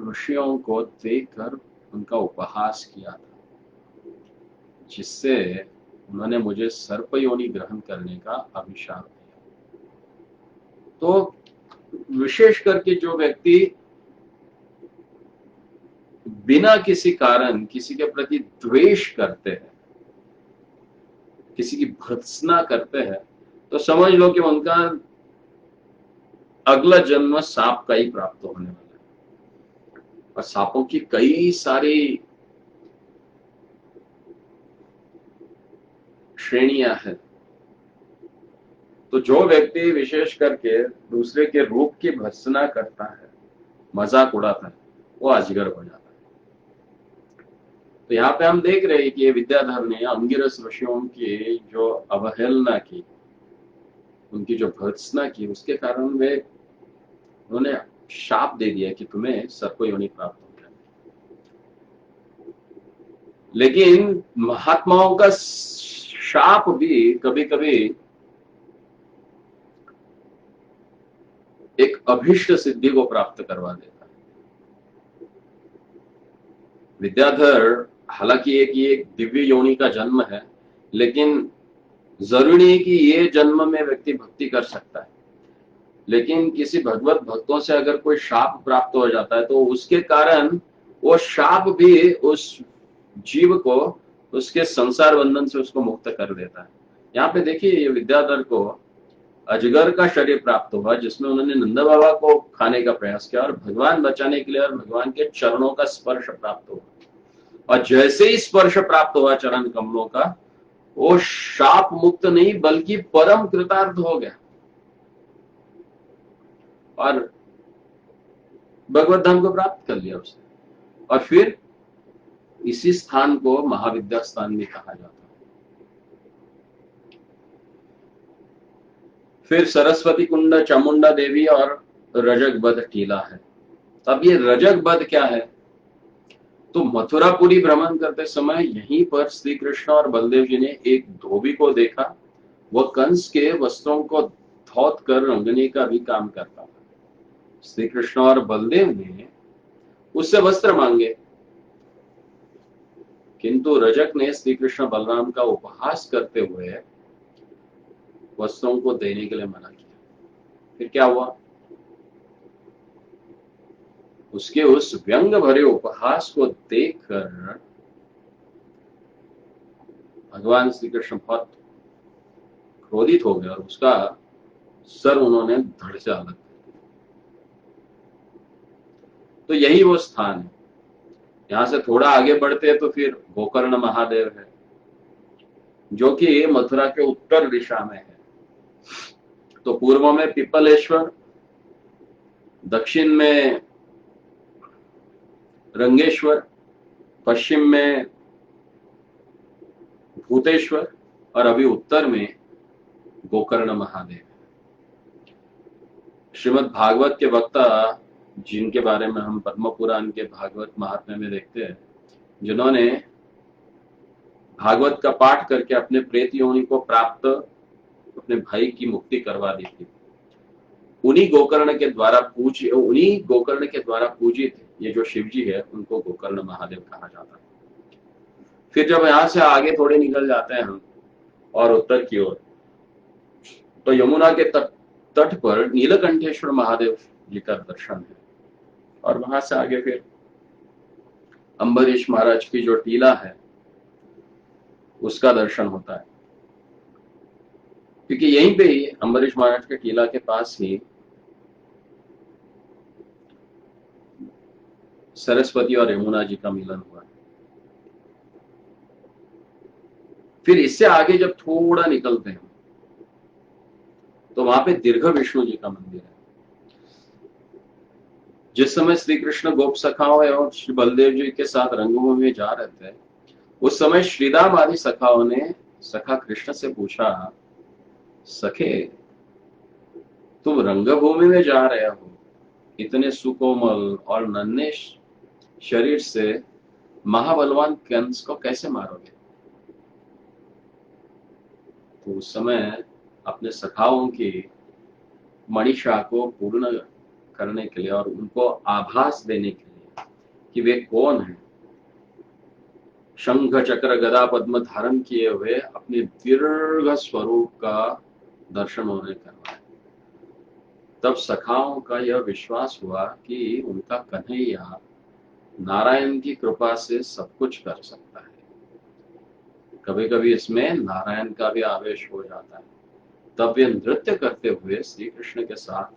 ऋषियों को देखकर उनका उपहास किया था, जिससे उन्होंने मुझे सर्पयोनि ग्रहण करने का अभिशाप दिया। तो विशेष करके जो व्यक्ति बिना किसी कारण किसी के प्रति द्वेष करते हैं, किसी की भर्त्सना करते हैं, तो समझ लो कि उनका अगला जन्म सांप का ही प्राप्त होने वाला है। और सांपों की कई सारी श्रेणियां हैं। तो जो व्यक्ति विशेष करके दूसरे के रूप की भर्त्सना करता है, मजाक उड़ाता है, वो अजगर हो जाता है। तो यहाँ पे हम देख रहे हैं कि ये विद्याधर ने अंगिरस ऋषियों की जो अवहेलना की, उनकी जो भर्त्सना की, उसके कारण वे उन्होंने शाप दे दिया कि तुम्हें सर्पयोनि प्राप्त हो गया। लेकिन महात्माओं का शाप भी कभी कभी एक अभीष्ट सिद्धि को प्राप्त करवा देता है। विद्याधर हालांकि एक दिव्य योनि का जन्म है, लेकिन जरूरी नहीं कि ये जन्म में व्यक्ति भक्ति कर सकता है। लेकिन किसी भगवत भक्तों से अगर कोई शाप प्राप्त हो जाता है तो उसके कारण वो शाप भी उस जीव को उसके संसार बंधन से उसको मुक्त कर देता है। यहाँ पे देखिए, ये विद्याधर को अजगर का शरीर प्राप्त हुआ, जिसमें उन्होंने नंद बाबा को खाने का प्रयास किया और भगवान बचाने के लिए और भगवान के चरणों का स्पर्श प्राप्त हुआ। और जैसे ही स्पर्श प्राप्त हुआ चरण कमलों का, वो शाप मुक्त नहीं बल्कि परम कृतार्थ हो गया और भगवत धाम को प्राप्त कर लिया उसने। और फिर इसी स्थान को महाविद्या स्थान भी कहा जाता है। फिर सरस्वती कुंड, चामुंडा देवी और रजक बध टीला है। अब ये रजक बध क्या है? तो मथुरापुरी भ्रमण करते समय यहीं पर श्री कृष्ण और बलदेव जी ने एक धोबी को देखा। वह कंस के वस्त्रों को धौत कर रंगने का भी काम करता था। श्री कृष्ण और बलदेव ने उससे वस्त्र मांगे, किंतु रजक ने श्री कृष्ण बलराम का उपहास करते हुए वस्त्रों को देने के लिए मना किया। फिर क्या हुआ? उसके उस व्यंग भरे उपहास को देखकर भगवान श्री कृष्ण बहुत क्रोधित हो गए और उसका सर उन्होंने धड़ से अलग कर दिया। तो यही वो स्थान है। यहां से थोड़ा आगे बढ़ते हैं तो फिर गोकर्ण महादेव है, जो कि मथुरा के उत्तर दिशा में है। तो पूर्व में पिपलेश्वर, दक्षिण में रंगेश्वर, पश्चिम में भूतेश्वर और अभी उत्तर में गोकर्ण महादेव। श्रीमद् भागवत के वक्ता, जिनके बारे में हम पद्म पुराण के भागवत महात्म्य में देखते हैं, जिन्होंने भागवत का पाठ करके अपने प्रेत योनि को प्राप्त अपने भाई की मुक्ति करवा दी थी, उन्हीं गोकर्ण के द्वारा पूजित ये जो शिव जी है, उनको गोकर्ण महादेव कहा जाता है। फिर जब यहां से आगे थोड़े निकल जाते हैं हम और उत्तर की ओर, तो यमुना के तट पर नीलकंठेश्वर महादेव जी का दर्शन है। और वहां से आगे फिर अम्बरीश महाराज की जो टीला है उसका दर्शन होता है, क्योंकि यहीं पे ही अम्बरीश महाराज के टीला के पास ही सरस्वती और यमुना जी का मिलन हुआ है। फिर इससे आगे जब थोड़ा निकलते हैं तो वहां पे दीर्घ विष्णु जी का मंदिर है। जिस समय श्री कृष्ण गोप सखाओं और श्री बलदेव जी के साथ रंगभूमि में जा रहे थे, उस समय श्रीराम आदि सखाओं ने सखा कृष्ण से पूछा, सखे तुम रंगभूमि में जा रहे हो, इतने सुकोमल और नन्हे शरीर से महाबलवान कंस को कैसे मारोगे? तो उस समय अपने सखाओं की मणिषा को पूर्ण करने के लिए और उनको आभास देने के लिए कि वे कौन है, शंख चक्र गदा पद्म धारण किए हुए अपने दीर्घ स्वरूप का दर्शन उन्होंने करवाया। तब सखाओं का यह विश्वास हुआ कि उनका कन्हैया नारायण की कृपा से सब कुछ कर सकता है। कभी कभी इसमें नारायण का भी आवेश हो जाता है। तब वे नृत्य करते हुए श्री कृष्ण के साथ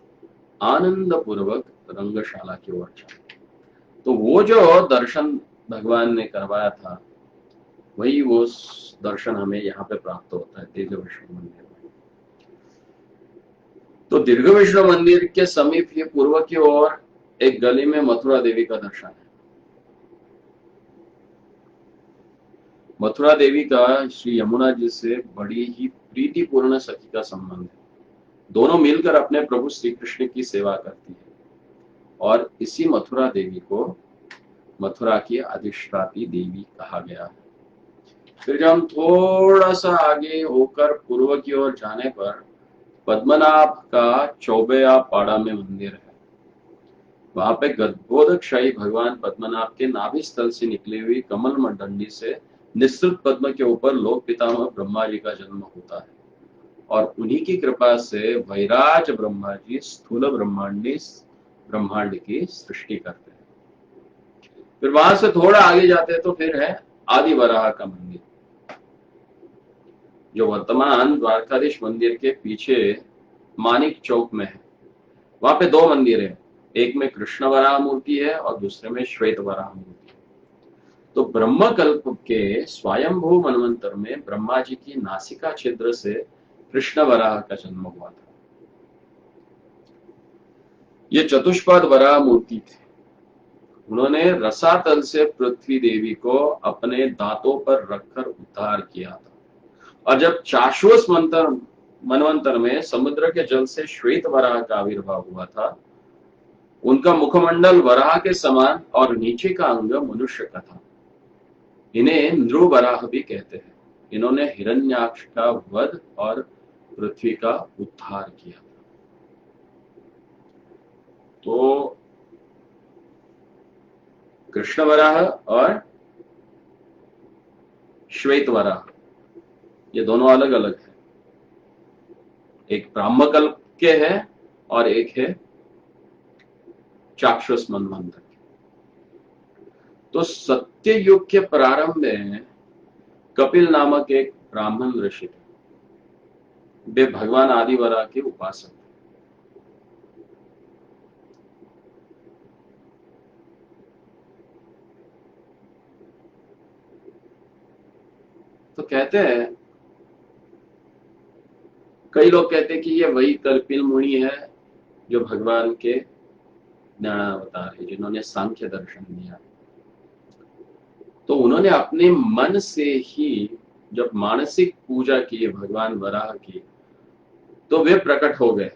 आनंद पूर्वक रंगशाला की ओर चले। तो वो जो दर्शन भगवान ने करवाया था, वही वो दर्शन हमें यहाँ पे प्राप्त होता है दीर्घ विष्णु मंदिर में। तो दीर्घ विष्णु मंदिर के समीप ही पूर्व की ओर एक गली में मथुरा देवी का दर्शन है। मथुरा देवी का श्री यमुना जी से बड़ी ही प्रीतिपूर्ण सखी का संबंध है। दोनों मिलकर अपने प्रभु श्री कृष्ण की सेवा करती है और इसी मथुरा देवी को मथुरा की अधिष्ठात्री देवी कहा गया है। फिर जब हम थोड़ा सा आगे होकर पूर्व की ओर जाने पर पद्मनाभ का चौबेया पाड़ा में मंदिर है। वहां पे गद्बोधक शाही भगवान पद्मनाभ के नाभि स्थल से निकली हुई कमल मंडंडी से निस्तृत पद्म के ऊपर लोक पितामह ब्रह्मा जी का जन्म होता है और उन्हीं की कृपा से वैराज ब्रह्मा जी स्थूल ब्रह्मांड की सृष्टि करते हैं। फिर वहां से थोड़ा आगे जाते हैं तो फिर है आदि वराह का मंदिर, जो वर्तमान द्वारकाधीश मंदिर के पीछे मानिक चौक में है। वहां पे दो मंदिर है, एक में कृष्ण वराह मूर्ति है और दूसरे में श्वेत वराह मूर्ति है। तो ब्रह्म कल्प के स्वयंभू मनवंतर में ब्रह्मा जी की नासिका छिद्र से कृष्ण वराह का जन्म हुआ था। ये चतुष्पाद वराह मूर्ति थे। उन्होंने रसातल से पृथ्वी देवी को अपने दांतों पर रखकर उद्धार किया था और जब चाश्वस मनवंतर में समुद्र के जल से श्वेत वराह का आविर्भाव हुआ था, उनका मुखमंडल वराह के समान और नीचे का अंग मनुष्य का था। इन्हें नृ वराह भी कहते हैं। इन्होंने हिरण्याक्ष का वध और पृथ्वी का उद्धार किया। तो कृष्ण वराह और श्वेत वराह ये दोनों अलग अलग है। एक ब्राह्मकल्प के है और एक है चाक्षुष मनवंतर के। तो सत्य युग के प्रारंभ में कपिल नामक एक ब्राह्मण ऋषि थे। वे भगवान आदिवरा के उपासक थे। तो कहते हैं, कई लोग कहते हैं कि ये वही कपिल मुनि है जो भगवान के ज्ञानावतार है, जिन्होंने सांख्य दर्शन दिया। तो उन्होंने अपने मन से ही जब मानसिक पूजा की भगवान वराह की, तो वे प्रकट हो गए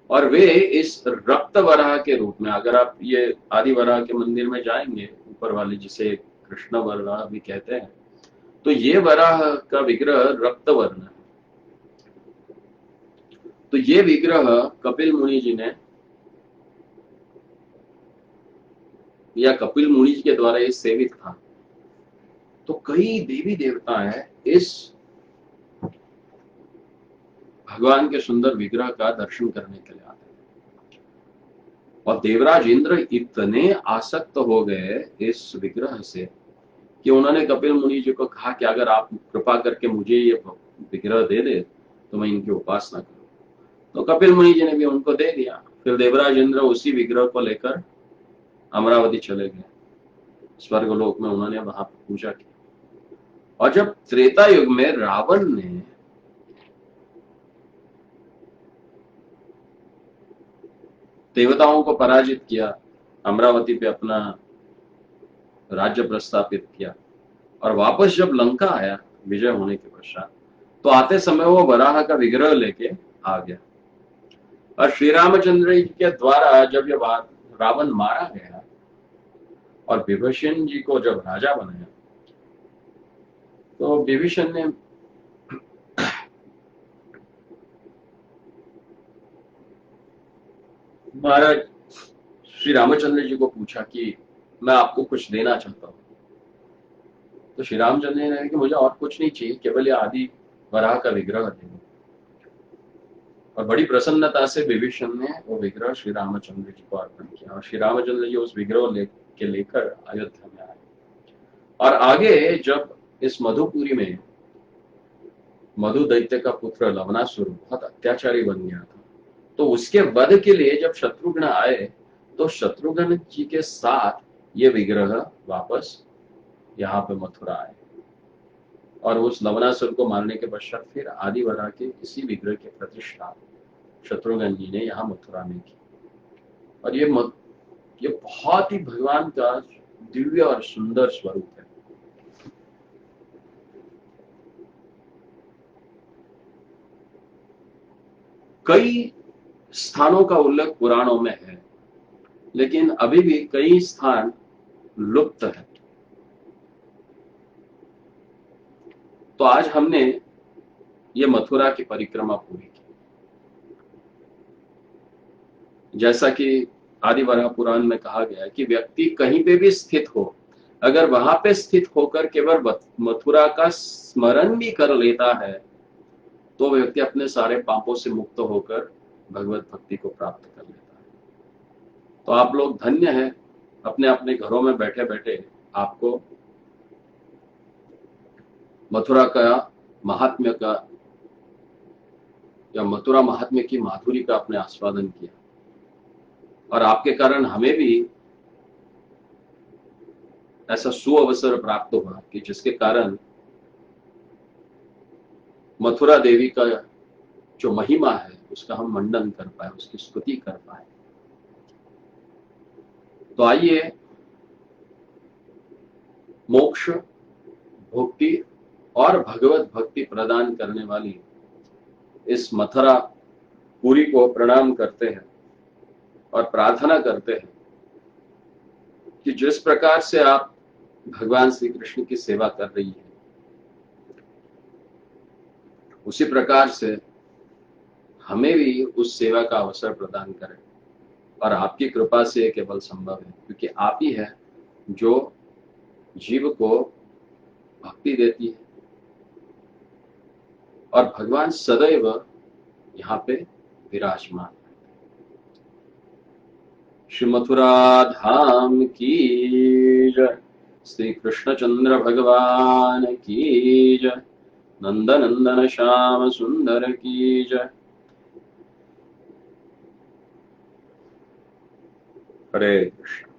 और वे इस रक्त वराह के रूप में, अगर आप ये आदि वराह के मंदिर में जाएंगे, ऊपर वाले जिसे कृष्ण वराह भी कहते हैं, तो ये वराह का विग्रह रक्त वर्ण है। तो ये विग्रह कपिल मुनि जी ने या कपिल मुनि जी के द्वारा ये सेवित था। तो कई देवी देवता है इस भगवान के सुंदर विग्रह का दर्शन करने के लिए आते हैं और देवराज इंद्र इतने आसक्त हो गए इस विग्रह से कि उन्होंने कपिल मुनि जी को कहा कि अगर आप कृपा करके मुझे ये विग्रह दे दे तो मैं इनकी उपासना करूं। तो कपिल मुनि जी ने भी उनको दे दिया। फिर देवराज इंद्र उसी विग्रह को लेकर अमरावती चले गए। स्वर्गलोक में उन्होंने वहां पर पूजा की। और जब त्रेता युग में रावण ने देवताओं को पराजित किया, अमरावती पे अपना राज्य प्रस्थापित किया, और वापस जब लंका आया विजय होने के पश्चात, तो आते समय वो वराह का विग्रह लेके आ गया। और श्री रामचंद्र जी के द्वारा जब ये रावण मारा गया और विभीषण जी को जब राजा बनाया, तो विभीषण ने महाराज श्री रामचंद्र जी को पूछा कि मैं आपको कुछ देना चाहता हूं। तो श्री रामचंद्र जी ने कहा कि मुझे और कुछ नहीं चाहिए, केवल ये आदि वराह का विग्रह दे दो। और बड़ी प्रसन्नता से विभीषण ने वो विग्रह श्री रामचंद्र जी को अर्पण किया, और श्री रामचंद्र जी उस विग्रह लेकर अयोध्या में आए। और आगे जब इस मधुपुरी में मधु दैत्य का पुत्र लवणासुर बहुत अत्याचारी बन गया था, तो उसके वध के लिए जब शत्रुघ्न आए, तो शत्रुघ्न जी के साथ ये विग्रह वापस यहाँ पे मथुरा आए, और उस लवणासुर को मारने के पश्चात फिर आदिवरा के इसी विग्रह की प्रतिष्ठा शत्रुघ्न जी ने यहाँ मथुरा में की। और ये बहुत ही भगवान का दिव्य और सुंदर स्वरूप है। कई स्थानों का उल्लेख पुराणों में है, लेकिन अभी भी कई स्थान लुप्त है। तो आज हमने ये मथुरा की परिक्रमा पूरी की। जैसा कि आदिवरा पुराण में कहा गया है कि व्यक्ति कहीं पे भी स्थित हो, अगर वहां पे स्थित होकर केवल मथुरा का स्मरण भी कर लेता है, तो व्यक्ति अपने सारे पापों से मुक्त होकर भगवत भक्ति को प्राप्त कर लेता है। तो आप लोग धन्य हैं, अपने अपने घरों में बैठे बैठे आपको मथुरा का महात्म्य का या मथुरा महात्म्य की माधुरी का आपने आस्वादन किया, और आपके कारण हमें भी ऐसा सुअवसर प्राप्त हुआ कि जिसके कारण मथुरा देवी का जो महिमा है उसका हम मंडन कर पाए, उसकी स्तुति कर पाए। तो आइए मोक्ष, भक्ति और भगवत भक्ति प्रदान करने वाली इस मथुरा पुरी को प्रणाम करते हैं और प्रार्थना करते हैं कि जिस प्रकार से आप भगवान श्री कृष्ण की सेवा कर रही है, उसी प्रकार से हमें भी उस सेवा का अवसर प्रदान करें। और आपकी कृपा से केवल संभव है, क्योंकि आप ही है जो जीव को भक्ति देती है, और भगवान सदैव यहाँ पे विराजमान है। श्री मथुरा धाम की जय, श्री कृष्णचंद्र भगवान की जय, नंदनंदन श्याम सुंदर की जय। हरे कृष्ण।